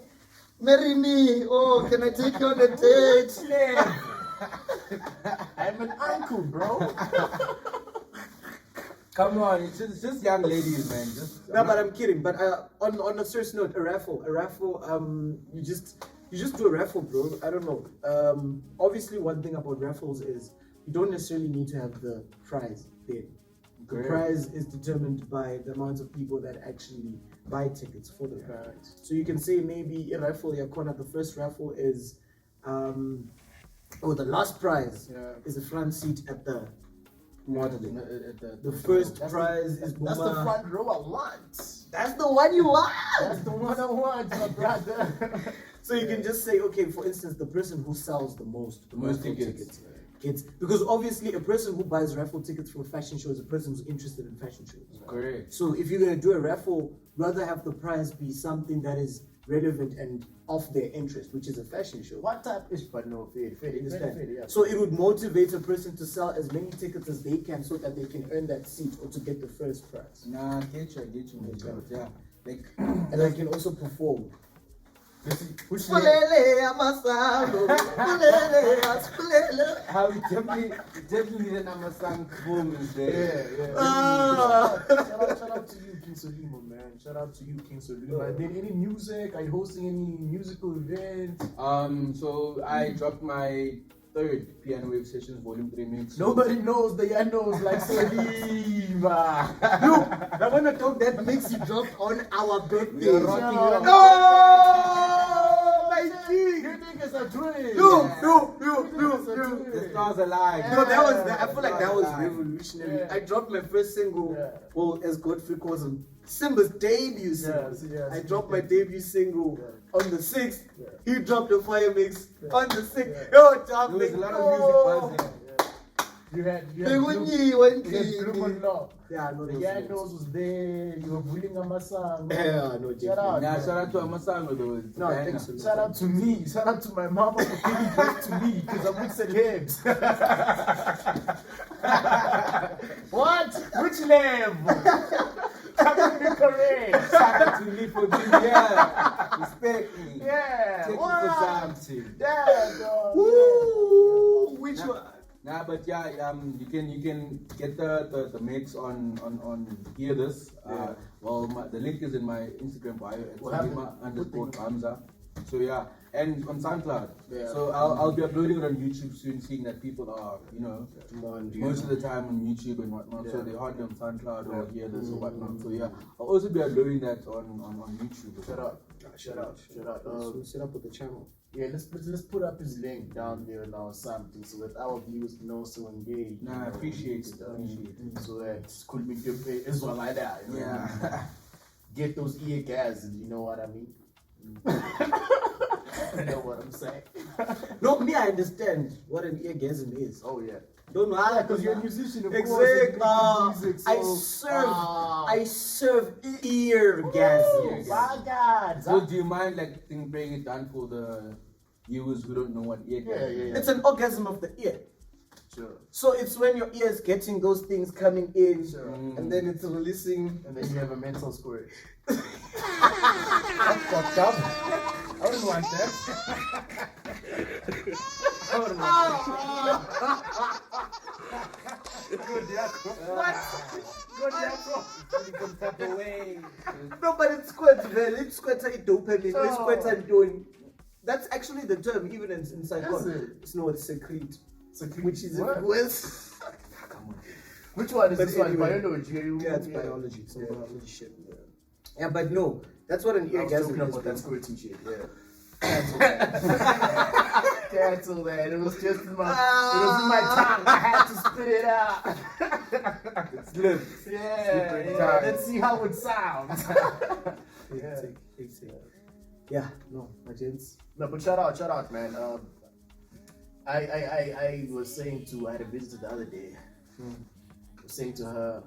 marry me. Oh, can I take you on a date? Yeah. I'm an uncle, bro. Come on, it's just young ladies, man. But I'm kidding. But on a serious note, a raffle. You just do a raffle, bro. I don't know. Obviously, one thing about raffles is you don't necessarily need to have the prize there. The prize is determined by the amount of people that actually buy tickets for the prize. So you can say maybe a raffle, the first raffle is, the last prize is a front seat at the modeling. The first prize is that's the front row I want. That's the one you want. That's the one I want, my brother. So you can just say, okay, for instance, the person who sells the most tickets gets, because obviously a person who buys raffle tickets for a fashion show is a person who's interested in fashion shows. Correct. So if you're gonna do a raffle, rather have the prize be something that is relevant and of their interest, which is a fashion show. What type is fair? So it would motivate a person to sell as many tickets as they can so that they can earn that seat or to get the first prize. Nah, I get you, man. Yeah. And I can also perform. Which Spulele amasango, spulele, spulele. how we definitely the Namasang performance there. Shout out to you, King Solima, man. Shout out to you, King Solima. Did any music? Are you hosting any musical events? So I dropped my third Piano Wave Sessions Volume 3 mix. Nobody knows the Yanos like Solima. Look, I want to talk that mix you dropped on our birthday. You're rocking it. No, my G. You niggas are doing it. No. The stars alive. No, I feel like that was revolutionary. Yeah. I dropped my first single, Yeah. well, as Godfrey calls him, Simba's debut single. Yes, I dropped my debut single Yeah. on the 6th. Yeah. He dropped a fire mix on the 6th. Yeah. Yo, There Tom, was a lot of music buzzing. You had Bloom on Law. Yeah, no, The those Yanos songs. was there. You were bullying Amasang. Yeah, no, Shout out. Now shout out to Amasango though. No, thanks a lot. Shout out to me. Shout out to my mama for giving birth to me because I'm mixing herbs. What? Which level? Come be correct. Shout out to me for being here. Respect me. Yeah. Take it What? for something. Yeah, dog. Woo! Which one? Nah, but yeah, you can get the mix on Hear This. Well, the link is in my Instagram bio at Solima_Gxamza. So yeah, and on SoundCloud. Yeah. So I'll be uploading it on YouTube soon, seeing that people are most of the time on YouTube and whatnot. So they're hardly on SoundCloud or Hear This or whatnot. So yeah, I'll also be uploading that on YouTube. Shout out. So set up with the channel. Yeah, let's put up his link down there now or something so that our viewers can also engage. Nah, I appreciate it. So that could be good as well like that. You know? Yeah. Get those ear gasms, you know what I mean? You know what I'm saying? No, me, I understand what an eargasm is. Oh yeah. Don't know Because you're a musician, of Exactly. course. and you make music, I serve eargasms. My God. So do you mind breaking it down for the viewers who don't know what ear Yeah. It's an orgasm of the ear. Sure. So it's when your ear is getting those things coming in, Sure. and then it's releasing. And then you have a mental squirt. That's fucked up. I wouldn't want that. I wouldn't want that. What? Good tap away. No, but it squirts, man. It squirts a dopamine. It squirts a doing. That's actually the term, even in psychology. Is it? It's no, it's secrete. Secrete. Which is What? worse. Which one is But this one? anyway. Biology. Yeah, it's biology. It's biology shit. Yeah, but no, that's what an I was talking eargasm about that is. squirting shit. Yeah. Cancel that. It was just in my tongue. I had to spit it out. It slipped. Yeah. Let's see how it sounds. Yeah, no, my gents. No, but shout out, man. I was saying I had a visitor the other day. I was saying to her,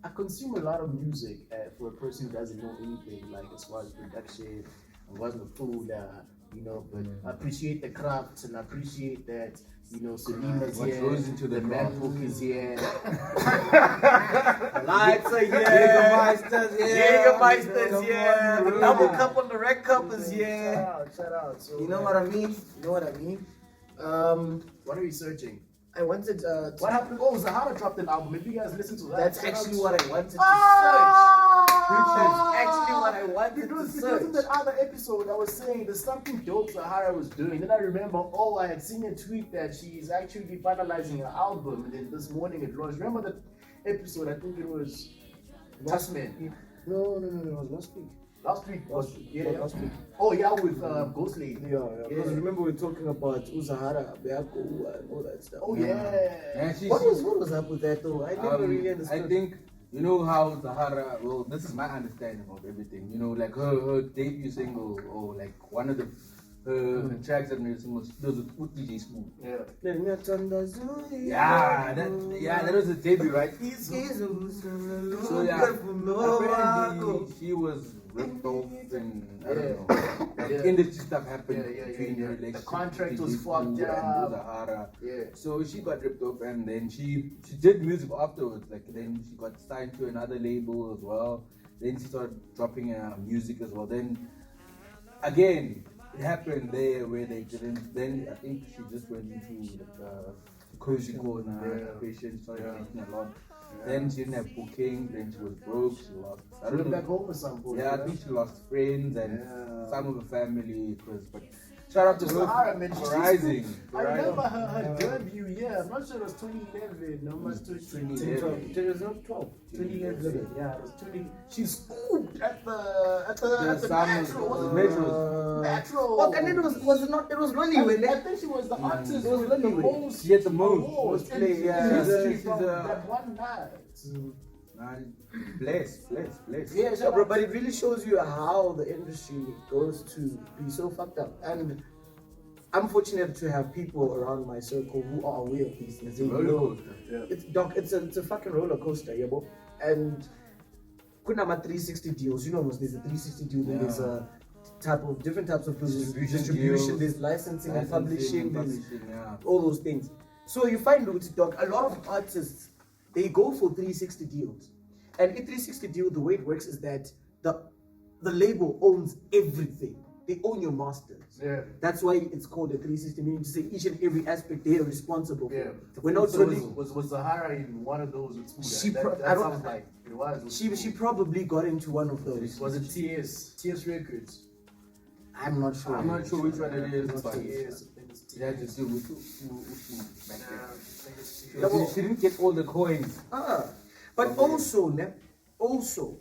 I consume a lot of music for a person who doesn't know anything, like as far as production, I wasn't a fool, but I appreciate the craft and I appreciate that, Solima's What here, goes into the Mad Book is here. Lights are here. Jägermeister's here. Jägermeister's Come here. on, The bro. double cup on the red cup is here. Shout out. So, You know what I mean? What are you searching? I wanted What happened? Oh, Zahara dropped an album. Maybe you guys listen to that. that's Shout out actually to- what I wanted to Ah! search. That's actually what I wanted to Because in search. that other episode, I was saying there's something dope Sahara was doing. Then I remember, I had seen a tweet that she's actually finalizing her album. And then this morning it launched. Remember that episode? I think it was last Man. No, it was last week. Last week was Last week. Oh yeah, with Ghost Lady. Yeah. Because remember we were talking about Uzahara, Beako, and all that stuff. Oh yeah. And What was up with that though? I never really understood. I think how Zahara. Well, this is my understanding of everything. Like her debut single, or like one of the tracks that made singles. Those with DJ Smooth. Yeah. That was the debut, right? So yeah, apparently she was ripped off and I don't know. Like industry stuff happened between her. Like the contract DJ was Smooth fucked and up. Zahara. Yeah. So she got ripped off, and then she did music afterwards. Like then she got signed to another label as well. Then she started dropping music as well. Then again, it happened there where they didn't. Then I think she just went into cozy corner, patient started eating a lot. Then she didn't have booking, then she was broke, she lost. I She don't went know. back home with some boy. Yeah, I think she lost friends and Yeah. some of her family. It was, but shout out to her Sahara, man. for rising. I remember her debut, yeah. I'm not sure it was 2011. No, it was 2011. 2011. Yeah, it was 20. She scooped at the Metro. Oh, and it was it not? It was really when I think she was the artist It was with the really most. She had the most. awards Most play, in yeah. history She's from a- that one night. Bless. Yeah, Yeah, bro, but it really shows you how the industry goes to be so fucked up. And I'm fortunate to have people around my circle who are aware of these things. They Roller know coaster. Yeah. it's a fucking roller coaster, yeah, bro. And kunama 360 deals, you know, there's a 360 deal, then there's a different types of distribution, deals, there's licensing and publishing, there's yeah. all those things. So you find with dog, a lot of artists, they go for 360 deals. And in 360 deal, the way it works is that the label owns everything. They own your masters. Yeah. That's why it's called a 360, meaning to say each and every aspect they are responsible for. Yeah. We're not So really. was Zahara in one of those with She Mpura? pro- That I don't- sounds like it was. with She Mpura. probably got into one of those. Was it TS Records? I'm not sure. I'm not sure which one it is, It was but TS. I think it's TS. she had to do with back Yeah, then. I think it's TS. Yeah, well- She didn't get all the coins. But Okay. also,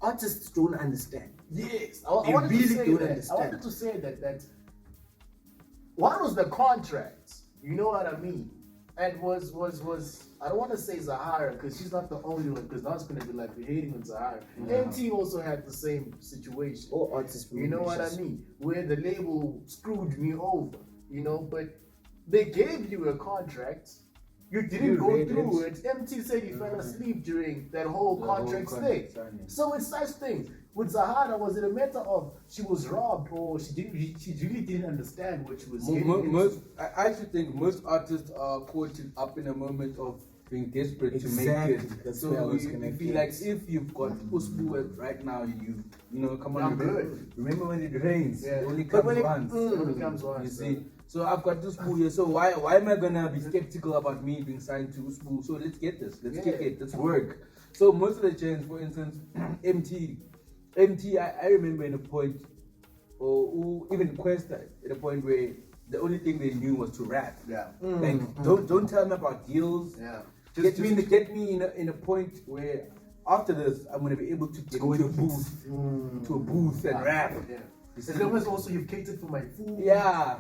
artists don't understand. Yes, They wanted to really say don't that. understand. I wanted to say that what was the contract? You know what I mean? And was I don't want to say Zahara because she's not the only one, because now it's gonna be like we're hating on Zahara. MT also had the same situation. All artists, You know what I mean? Where the label screwed me over, you know, but they gave you a contract. You didn't You go read through it. it. MT said you fell asleep during that whole The whole contract contract thing. signing. So it's such things. With Zahara, was it a matter of she was robbed or she really didn't understand what she was getting into? I actually think most artists are caught up in a moment of being desperate Exactly, to make it. that's So where I was you gonna feel get. like if you've got Usbu right now, you know, come on, I'm good. remember when it rains? Yeah. It only But comes when it- once. It only comes once, You so- see. So I've got Usbu here. So why am I gonna be skeptical about me being signed to Usbu? So let's get this. Let's kick Yeah. it. Let's work. So most of the chants, for instance, MT, I remember in a point, or even Quest at a point where the only thing they knew was to rap. Yeah. Like don't tell me about deals. Yeah. Get me in a point where after this I'm gonna be able to get to a booth, and rap. Yeah. You see? As long as also you've catered for my food. Yeah,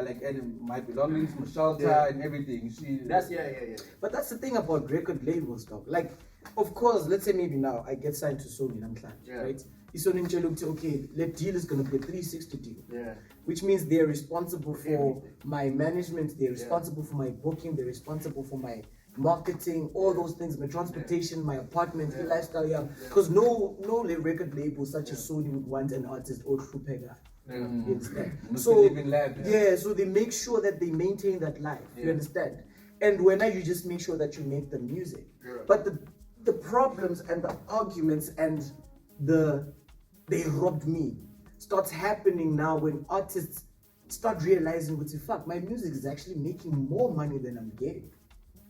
like and my belongings, my shelter, Yeah. and everything. See, That's yeah. But that's the thing about record labels, dog. Like, of course, let's say maybe now I get signed to Sony Namhlanje, Yeah. right? Sony Namhlanje, okay, the deal is gonna be a 360 deal. Yeah. Which means they're responsible for Everything. my management, they're responsible for my booking, they're responsible for my marketing, all those things, my transportation, my apartment, the lifestyle, yeah. Because no record label such as Sony would want an artist or Trupega. You understand? Must So live in lab. yeah, so they make sure that they maintain that life. You Yeah. understand? And when you just make sure that you make the music. Yeah. But the problems and the arguments and they robbed me starts happening now when artists start realizing, what the fuck, my music is actually making more money than I'm getting.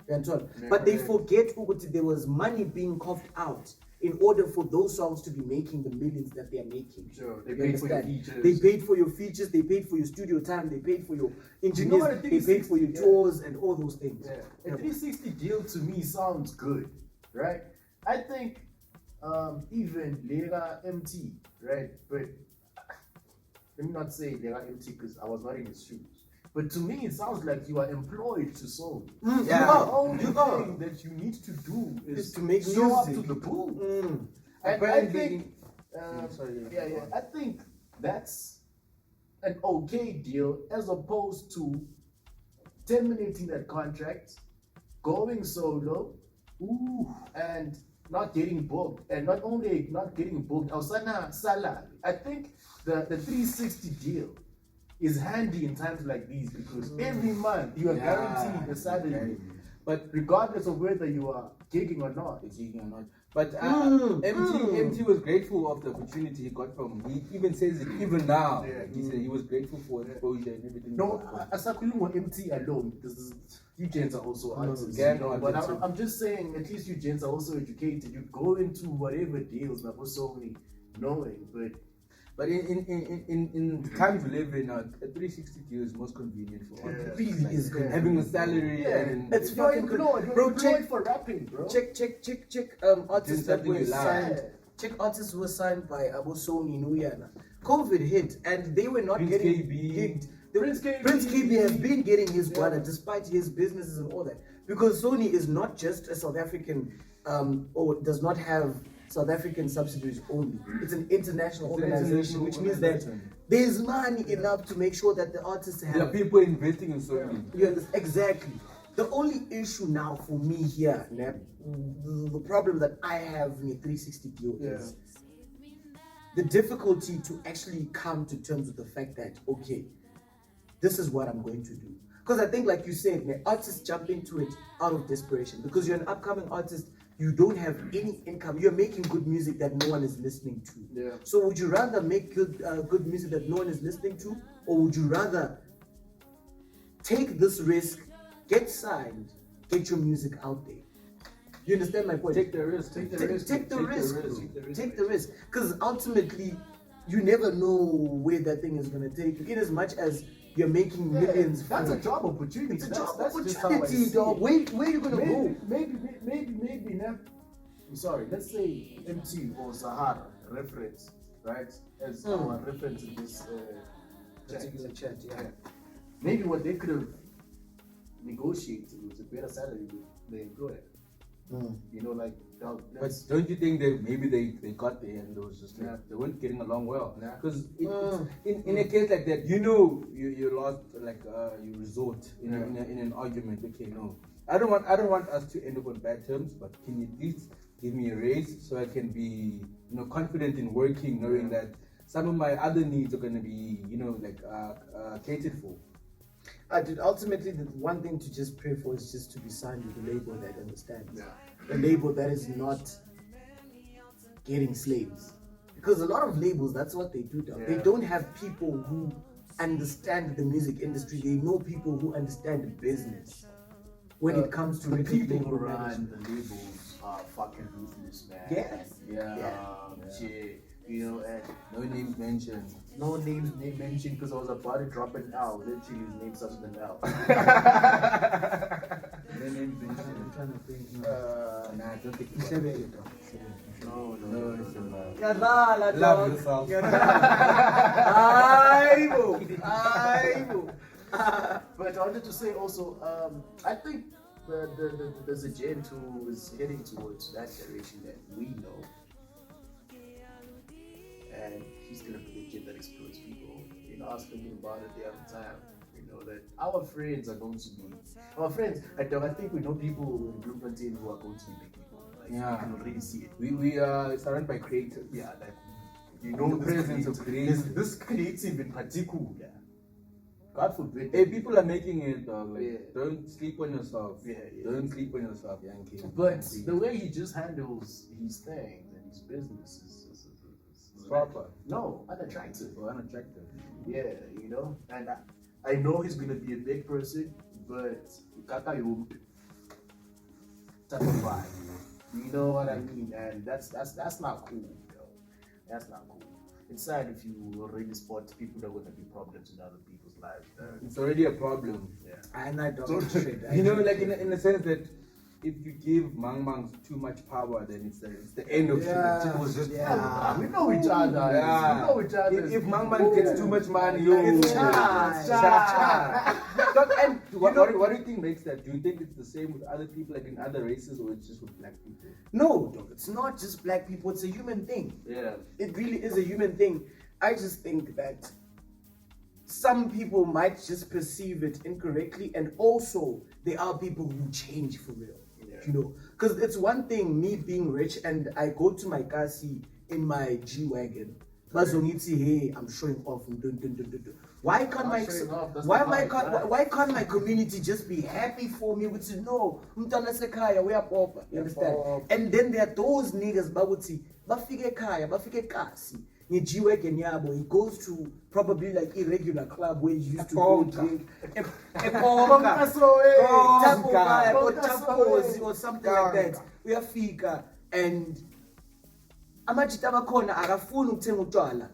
You understand? But they forget ukuthi there was money being coughed out in order for those songs to be making the millions that they are making. Sure, they You paid for your understand? features. They paid for your features, they paid for your studio time, they paid for your engineers, what the they thing paid is? for your Yeah. tours and all those things. Yeah. A 360 deal to me sounds good, right? I think even Lega MT, right? But let me not say Lega MT because I was not in his shoes. But to me, it sounds like you are employed to Sony. Yeah. The only You are. thing that you need to do is Is to make show up to music. the booth. Mm. And I Apparently- think, I think that's an okay deal as opposed to terminating that contract, going solo, and not getting booked. And not only not getting booked, Ausana Salah. I think the 360 deal is handy in times like these because every month you are guaranteed a salary. But regardless of whether you are gigging or not, But MT was grateful of the opportunity he got from. He even says it even now. Yeah. He said he was grateful for exposure and everything. No, Asakulungo MT alone. You gents are also artists. Yeah, You know, no, but I did I'm just saying, at least you gents are also educated. You go into whatever deals, not so many knowing, But in the times we live in, a 360 deal is most convenient for artists. Really Like, is good. having a salary and It's you're fucking good. employed. You're Bro, employed for rapping, bro. Check artists that something were you like. signed. Check artists who were signed by Abu Sony Nuyana. COVID hit and they were not Prince getting KB. gigged. Prince KB. Prince KB has been getting his guana despite his businesses and all that. Because Sony is not just a South African or does not have South African subsidiaries only. It's an international It's an organization, international which means that organization. there's money enough to make sure that the artists have There are people investing in Sony. yeah, exactly. The only issue now for me here, the problem that I have in a 360 deal is the difficulty to actually come to terms with the fact that, okay, this is what I'm going to do. Because I think, like you said, artists jump into it out of desperation. Because you're an upcoming artist, you don't have any income. You're making good music that no one is listening to. Yeah. So would you rather make good music that no one is listening to, or would you rather take this risk, get signed, get your music out there? You understand my point? Take the risk. Take the risk. Take the risk. Take the risk. Because ultimately, you never know where that thing is going to take you. In as much as you're making millions. That's for a job opportunity. It's a That's- job that's just how I opportunity, see dog. it. Where you going to go? Maybe now. I'm sorry, let's say MT or Sahara reference, right? As our reference in this Particular chat, yeah. Maybe what they could have negotiated was a better salary with the employer. You know, like, But don't you think that maybe they got there and it was just like they weren't getting along well? Yeah. Because in a case like that, you know, you lost, like you resort in an argument. Okay, no, I don't want us to end up on bad terms. But can you at least give me a raise so I can be, you know, confident in working, knowing that some of my other needs are going to be, you know, like catered for. Ultimately, the one thing to just pray for is just to be signed with a label that understands. Yeah. A label that is not getting slaves. Because a lot of labels, that's what they do. They don't have people who understand the music industry. They know people who understand business when it comes to the record people label who run management. the labels are fucking ruthless, man. Yes. Shit. You know, and No names mentioned. no names mentioned because I was about to drop an L. Literally, his name starts with an L. No names mentioned. I'm trying to think. Nah, I don't think it's No. Love yourself. But I wanted to say also, I think there's a gent who is heading towards that direction that we know. And he's gonna be the gent that exploits people. You know, I was thinking about it the other time. You know, that our friends are going to be our friends. I think we know people in Bloemfontein who are going to be big people. Like, you can already see it. We are surrounded by creators. Yeah, like you The know, presence of creative. this creative in particular. God forbid. Hey, people are making it, dog. Like, Yeah. don't sleep on yourself. Yeah. Don't sleep on yourself, Yankee. But the way he just handles his things and his business is proper. No, unattractive. Or unattractive. Yeah, you know, and I know he's gonna be a big person, but Kaka you type of vibe. You know what I mean? And that's not cool, yo. That's not cool. It's sad if you already spot people that are gonna be problems in other people's lives. It's already a problem. Yeah. And I don't trade. You know, like in the sense that if you give Mang too much power, then it's the end of shit. It was just We know each other. Yeah. We know each other. If Mang gets too much money, yo, It's cha. And what do you think makes that? Do you think it's the same with other people, like in other races, or it's just with black people? No, dog, it's not just black people, it's a human thing. Yeah. It really is a human thing. I just think that some people might just perceive it incorrectly, and also there are people who change for real. You know, because it's one thing me being rich and I go to my kasi in my G-Wagon bazongithi, hey, I'm showing off. Why can't Not showing off, that's why not my how it's done. why can't my community just be happy for me? Which is no, umntwana sekhaya uyapopa, you understand? And then there are those niggas babuthi bafike ekhaya, bafike kasi. G-Wagon yabo, he goes to probably like irregular club where he used to go drink or something like that. Uyafika and amajita bakhona akafuni ukuthenga utshwala.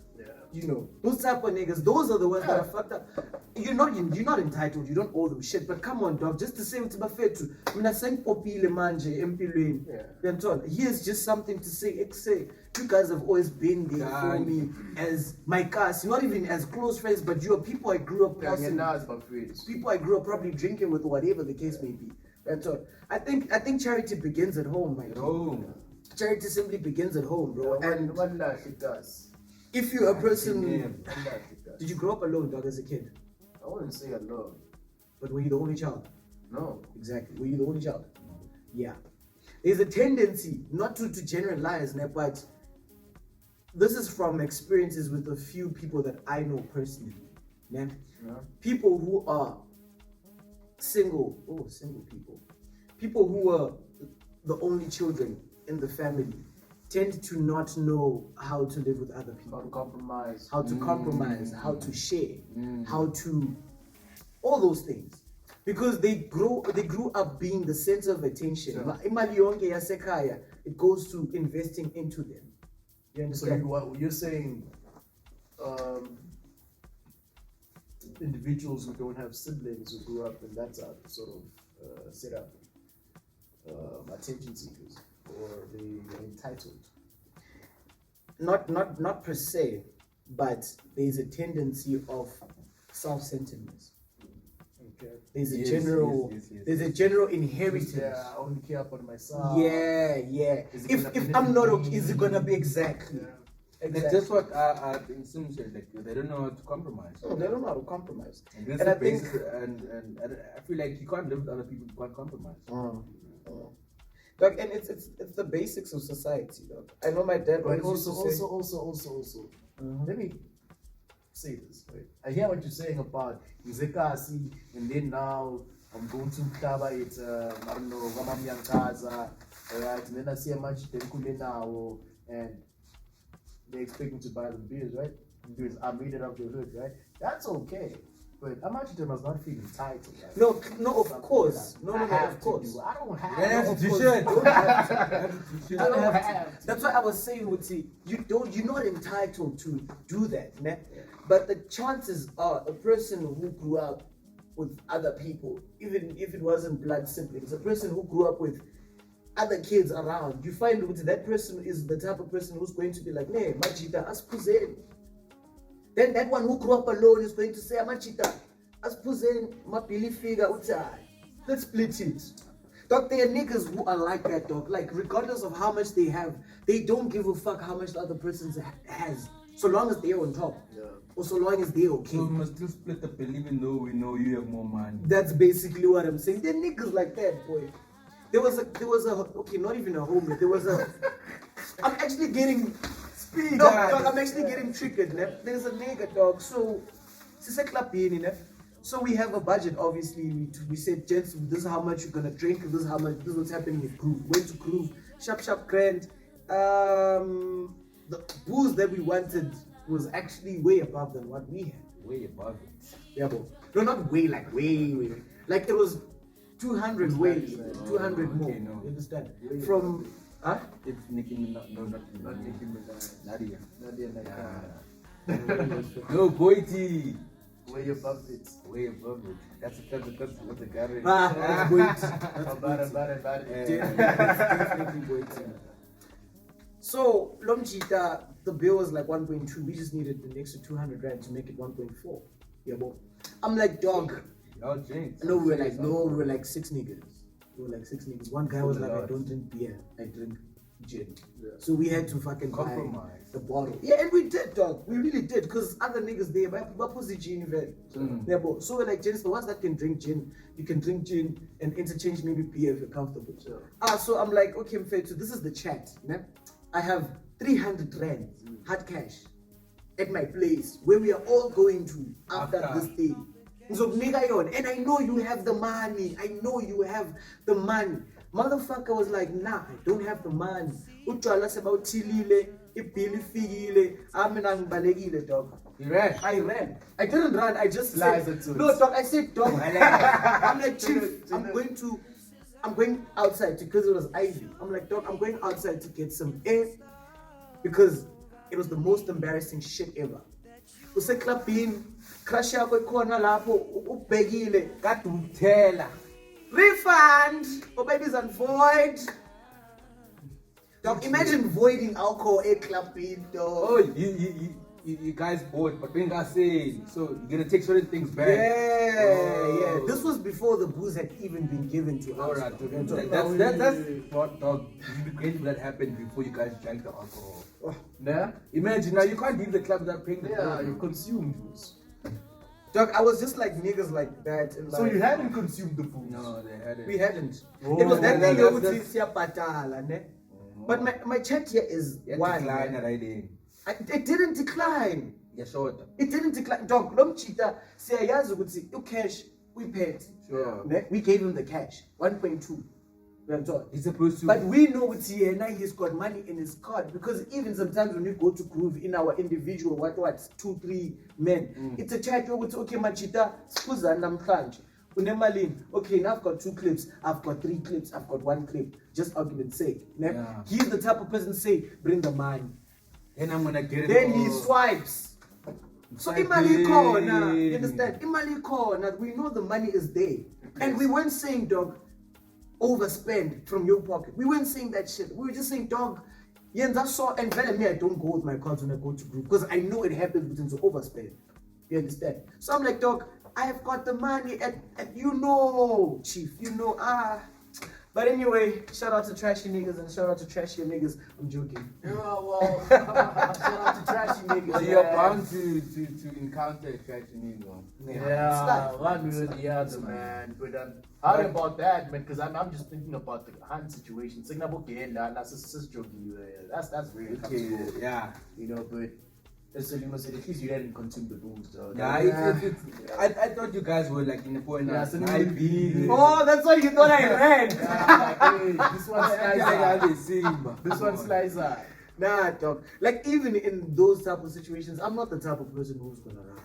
You know, those type of niggas, those are the ones that are fucked up. You're not entitled, you don't owe them shit. But come on, dog, just to say what's bafethu. Mina sengipopile manje empilweni. Here's just something to say. You guys have always been there for me as my cast, not even as close friends, but you are people I grew up passing. People I grew up probably drinking with, whatever the case may be. That's all. I think charity begins at home, man. Charity simply begins at home, bro. And it does. If you're a person, did you grow up alone, dog, as a kid? I wouldn't say alone. But were you the only child? No. Exactly. Were you the only child? Yeah. There's a tendency not to generalize, but this is from experiences with a few people that I know personally. Yeah? People who are single people who are the only children in the family tend to not know how to live with other people. How to compromise, how to share, how to all those things. Because they grew up being the center of attention. Imali yonke yasekhaya, it goes to investing into them. You understand? So you're saying individuals who don't have siblings who grew up in that sort of setup, attention seekers, or they are entitled? Not per se, but there's a tendency of self-centeredness. Okay. There's a general inheritance. Yeah, I only care about myself. Yeah. If I'm not okay, is it gonna be exactly? Yeah. Exactly. That's just what I think Sim said. Like they don't know how to compromise. No, they don't know how to compromise. And I think, and I feel like you can't live with other people. You can't compromise. Like, and it's the basics of society, dog. I know my dad. But also. Let me say this. Right? I hear what you're saying about Izekasi, and then now I'm going to Taba. It's I don't know, Ramam Yankaza, right? And then I see a much now, and they expect me to buy them beers, right? Because I made it up the hood, right? That's okay. But Amajita must not feel entitled. Right? No, of course. No, of course. I don't have to. That's why I was saying, you're not entitled to do that, man. But the chances are a person who grew up with other people, even if it wasn't blood siblings, a person who grew up with other kids around, you find that person is the type of person who's going to be like, "Nee, Majita, asipuzeni." Then that one who grew up alone is going to say, "Majita, asipuzeni, mabili figure utai. Let's split it." Dog, there are niggas who are like that, dog. Like, regardless of how much they have, they don't give a fuck how much the other person has, so long as they're on top. Or so long as they're okay. So we must still split the bill even though we know you have more money. That's basically what I'm saying. There are niggas like that, boy. There was a okay, not even a homie. There was a. I'm actually getting. Dog, I'm actually getting triggered. There's a nigga, dog. So, so we have a budget. Obviously, we said, gents, this is how much you're gonna drink. This is what's happening with Groove. Went to Groove, sharp grand. The booze that we wanted was actually way above than what we had. Way above it. Yeah, bro. No, not way, like way. Like it was 200 ways, 200 more. Okay, no. You understand? Way From, huh? It's Nicki Minaj. No, not Nicki Minaj. Nadia. No, Boyti. Way above it. Way above it. That's what the guy. That's Definitely Boyti. So, Lomjita, the bill was like 1.2. We just needed the extra 200 rand to make it 1.4. Yeah, bro. I'm like, dog. Y'all drinks. No, we were like six niggas. One guy was like, I don't drink beer, I drink gin. Yeah. So we had to fucking compromise. Buy the bottle. Yeah, and we did, dog. We really did, because other niggas there, but pussy gin very. Yeah, bro. So we're like, gins, the ones that can drink gin, you can drink gin and interchange maybe beer if you're comfortable. Sure. So I'm like, okay, Mfetu, this is the chat. Man. I have 300 rand, hard cash. at my place where we are all going to after After. this day. And I know you have the money. I know you have the money. Motherfucker was like, nah, I don't have the money. Utshwala sebawuthilile, ibhili ifikile, mina ngibalekile dog. You ran. I ran. I didn't run. I just Lies said, and truths. no, dog. I said, dog. I'm like, chief. I'm going outside because it was Ivy. I'm like, dog. I'm going outside to get some air because it was the most embarrassing shit ever. Useklabhini, crash yakho ikhona lapho ubhekile, Kade ukuthela. refund. Oh baby is on void. Dog, imagine voiding alcohol at clubbing, dog. Oh, you guys bought, but when I say so, you're gonna take certain things back. Yeah. This was before the booze had even been given to us. Alright, dog. that's what dog. You'd be grateful that happened before you guys drank the alcohol. Yeah? Imagine now you can't leave the club without paying the Yeah, bill. you consumed booze. Dog, I was just like niggas like that. And So like, you hadn't consumed the booze? No, they hadn't. we hadn't. Oh, It was that thing that's- yokuthi siyabhatala, ne? But my chat here is You had one. to decline that idea. It didn't decline. Yeah, short. It didn't decline. Dog, Mchita, siyayazi ukuthi cash we paid. Sure. Ne? We gave him the cash, 1.2. He's supposed to. But we know now he's got money in his card because even sometimes when we go to groove in our individual, what 2-3 men, it's a chat where it's okay, Majita, scusa namhlanje. Unemalini. Okay, now I've got 2 clips, I've got 3 clips, I've got 1 clip. Just argument's sake. Ne? Yeah. He's the type of person say, bring the money. Then I'm gonna get it. Then all. he swipes. So Swiping. imali khona, you understand? Imali khona, we know the money is there. And we weren't saying, dog, overspend from your pocket. We weren't saying that shit. We were just saying, dog, that's so, and very me, I don't go with my cards when I go to group because I know it happens within the overspend. You understand? So I'm like, dog, I have got the money at chief, But anyway, shout out to trashy niggas and shout out to trashy niggas. I'm joking. Yeah, well, shout out to trashy niggas. So you're bound to encounter a tragedy, man. Yeah, one way or the other, man. But how about that, man? Because I'm just thinking about the hand situation. Thinking about that's just joking. That's really Okay, yeah. you know. But as Solima said, at least you didn't consume the booze, though. I thought you guys were like in the point Yeah, of so Oh, that's why you thought I ran. Hey, this one slicer. This one slice. slicer. Nah, dog. Like even in those type of situations, I'm not the type of person who's gonna run.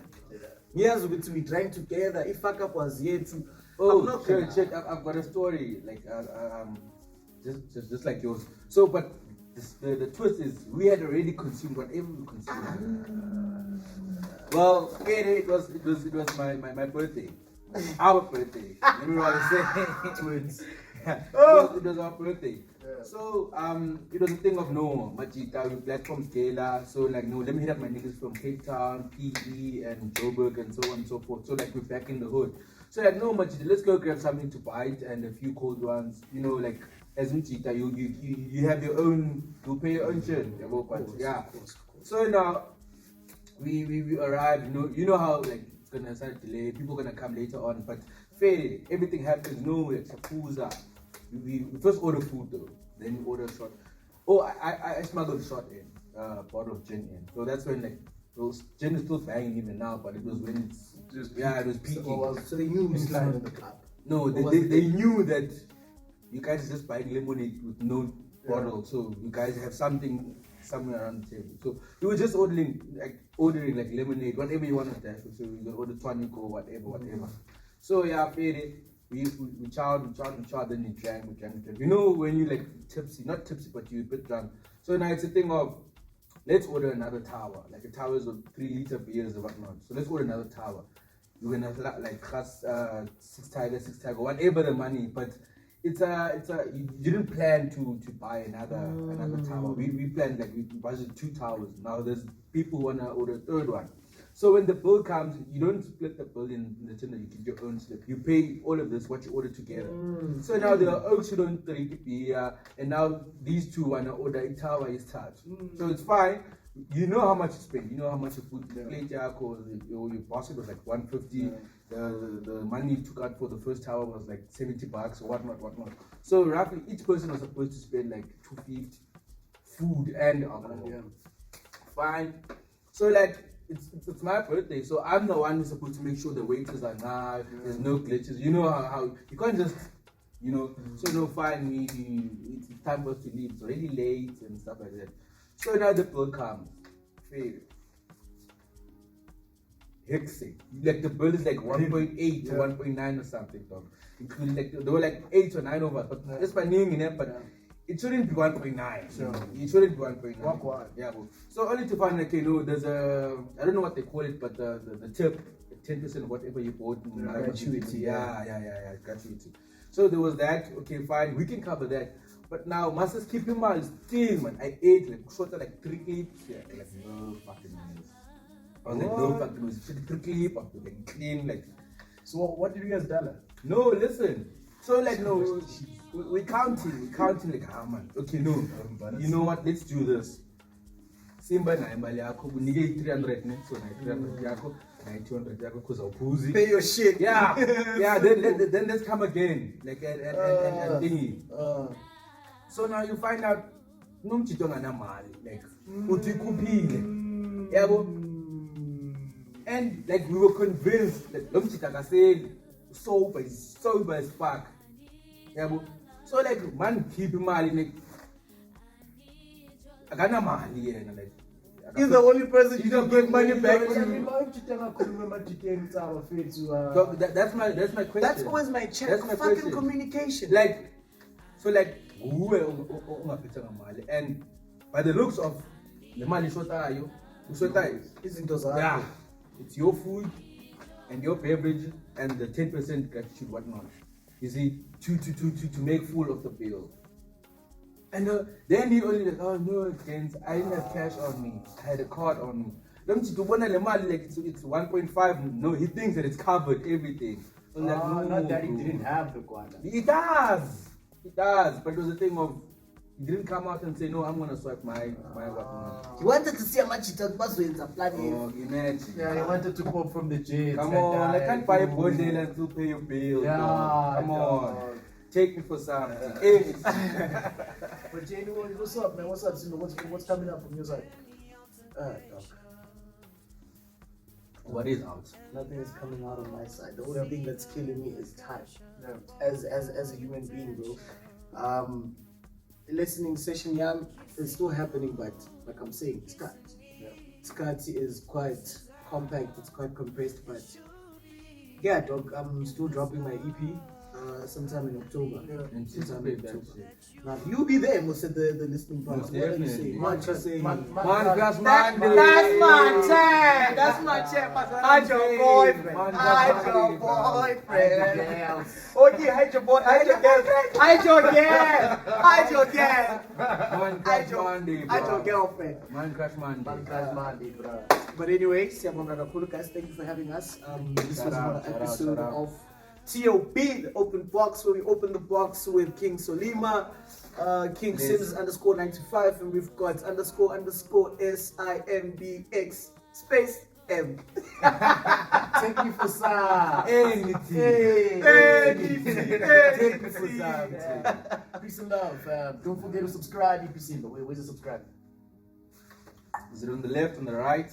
Yes, we drank together. If fuck up was here too. I'm not gonna- Shit, I've got a story like just like yours. So, but the twist is we had already consumed whatever we consumed. Well, it was my birthday, our birthday. You know what I'm saying? Twins. It was our birthday. Yeah. So it was a thing of no Majita, we platform scalar. So like no, let me hit up my niggas from Cape Town, PE, and Joburg, and so on and so forth. So like we're back in the hood. So like no Majita, let's go grab something to bite and a few cold ones. You know, like as Majita, you have your own, you pay your own shit. Yeah. So now we arrived. You know how like it's gonna start delay. People gonna come later on, but fair. Everything happens. No, it's a pooza. We first order food though, then we order a shot. Oh, I smuggled a shot in, bottle of gin in. So that's when like those gin is still banging even now, but it was when it was peaking. So they knew we slide in the club. No, they knew that you guys are just buying lemonade with no bottle, so you guys have something somewhere around the table. So we were just ordering like lemonade, whatever you want to dash. So we could order tonic or whatever. So yeah, fair. We chowed, then we drank. You know when you like tipsy, not tipsy, but you're a bit drunk. So now it's a thing of, let's order another tower. Like a tower is of 3-liter beers or whatnot. So let's order another tower. We're gonna like 6 tiger, whatever the money. But it's you didn't plan to buy another tower. We planned like we budgeted 2 towers. Now there's people who wanna order a third one. So when the bill comes, you don't split the bill in the tin that you keep your own slip. You pay all of this, what you order together. So now there are oaks who don't drink beer, and now these two want to order a tower is charged. So it's fine. You know how much you spend. You know how much you put in the plate, or your basket was like 150. The money you took out for the first tower was like $70 or whatnot. So roughly each person was supposed to spend like $250, food and alcohol. Fine. So like it's my birthday, so I'm the one who's supposed to make sure the waiters are nice, there's no glitches. You know how you can't just so fine, it's time for us to leave, it's already late and stuff like that. So now the bill comes. Fail. Hexing. Like the bill is like 1.8 to 1.9 or something, dog. Including like there were like 8 or 9 of us, but just by naming it, but it shouldn't be 1.9. Sure. It shouldn't be 1.9. Why? Yeah, bro. So only to find like there's a I don't know what they call it, but the tip, 10% whatever you bought. Gratuity. Yeah, gratuity. So there was that. Okay, fine, we can cover that. But now, masters keep in mind, still, man, I ate like short of like 3 clips. Yeah, like no fucking news. I was like, no fucking news. 3 clips, like clean, like. So what did you guys tell her? No, listen. So like, no, we counting like, ah man. Okay, no. You know what? Let's do this. Simba na imali yako, unige 300 ne, so na 300 yako, na 200 yako, cause upuzi. Pay your shit. Yeah. Then let's come again, like and thingy. So now you find out, nomchito ngana mali, like utikupile, yabo. And like we were convinced, like nomchita kaseli, sober as fuck, yabo. So like man keep mali, like agana mali, yena like. He's the only person you don't give money back. That's my question. That's always my check. That's my fucking question. Communication. Like, so like, and by the looks of the money, yeah, it's your food and your beverage and the 10% gratitude, whatnot. You see, to make full of the bill. And then he only like, oh no, gents, I didn't have cash on me. I had a card on me. Like it's 1.5. No, he thinks that it's covered everything. So like, no, not that he didn't have the quota. It does. But it was a thing of he didn't come out and say no. I'm gonna swipe my whatnot. He wanted to see how much it was in the plan. Oh, imagine. Yeah, he wanted to pop from the gents. Come on, I can't buy a bottle and still pay your bill. Yeah, no. Come on. Take me for something. But Jay, what's up, man? What's up? What's coming up from your side? Dog. What is out? Nothing is coming out on my side. The only thing that's killing me is time. Yeah. As a human being, bro. Listening session is still happening, but like I'm saying, it's cut. Yeah. Cut is quite compact. It's quite compressed, but yeah, dog. I'm still dropping my EP. Sometime in October. Sometime in October. Now you'll be there, most of the listening parts. What are you saying? What you saying? Man, that's my check. That's my check. Hide your boyfriend. Hide your boyfriend. Okay, hide your boy. Hide your girl. Hide your girl. Hide your girl. Man crush Monday, bro. Hide your girlfriend. Man crush Monday. Bro. But anyway, guys, thank you for having us. This was another episode of TOB, the open box, where we open the box with King Solima, King Sims _95, and we've got __ SIMBX space M. Take me for some. Anything. Take me for some. Peace and love. Don't forget to subscribe if you see. But where's the subscribe? Is it on the left, on the right?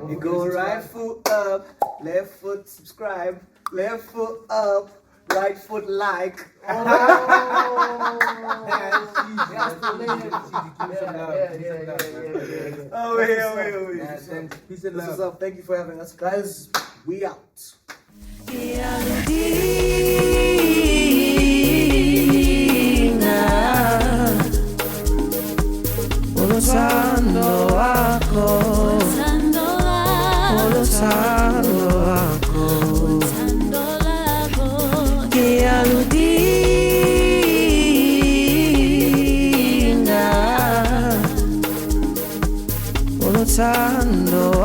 You go right foot up, left foot subscribe, left foot up, right foot like. Oh, Peace and love. What's up? Thank you for having us, guys. We out. Sando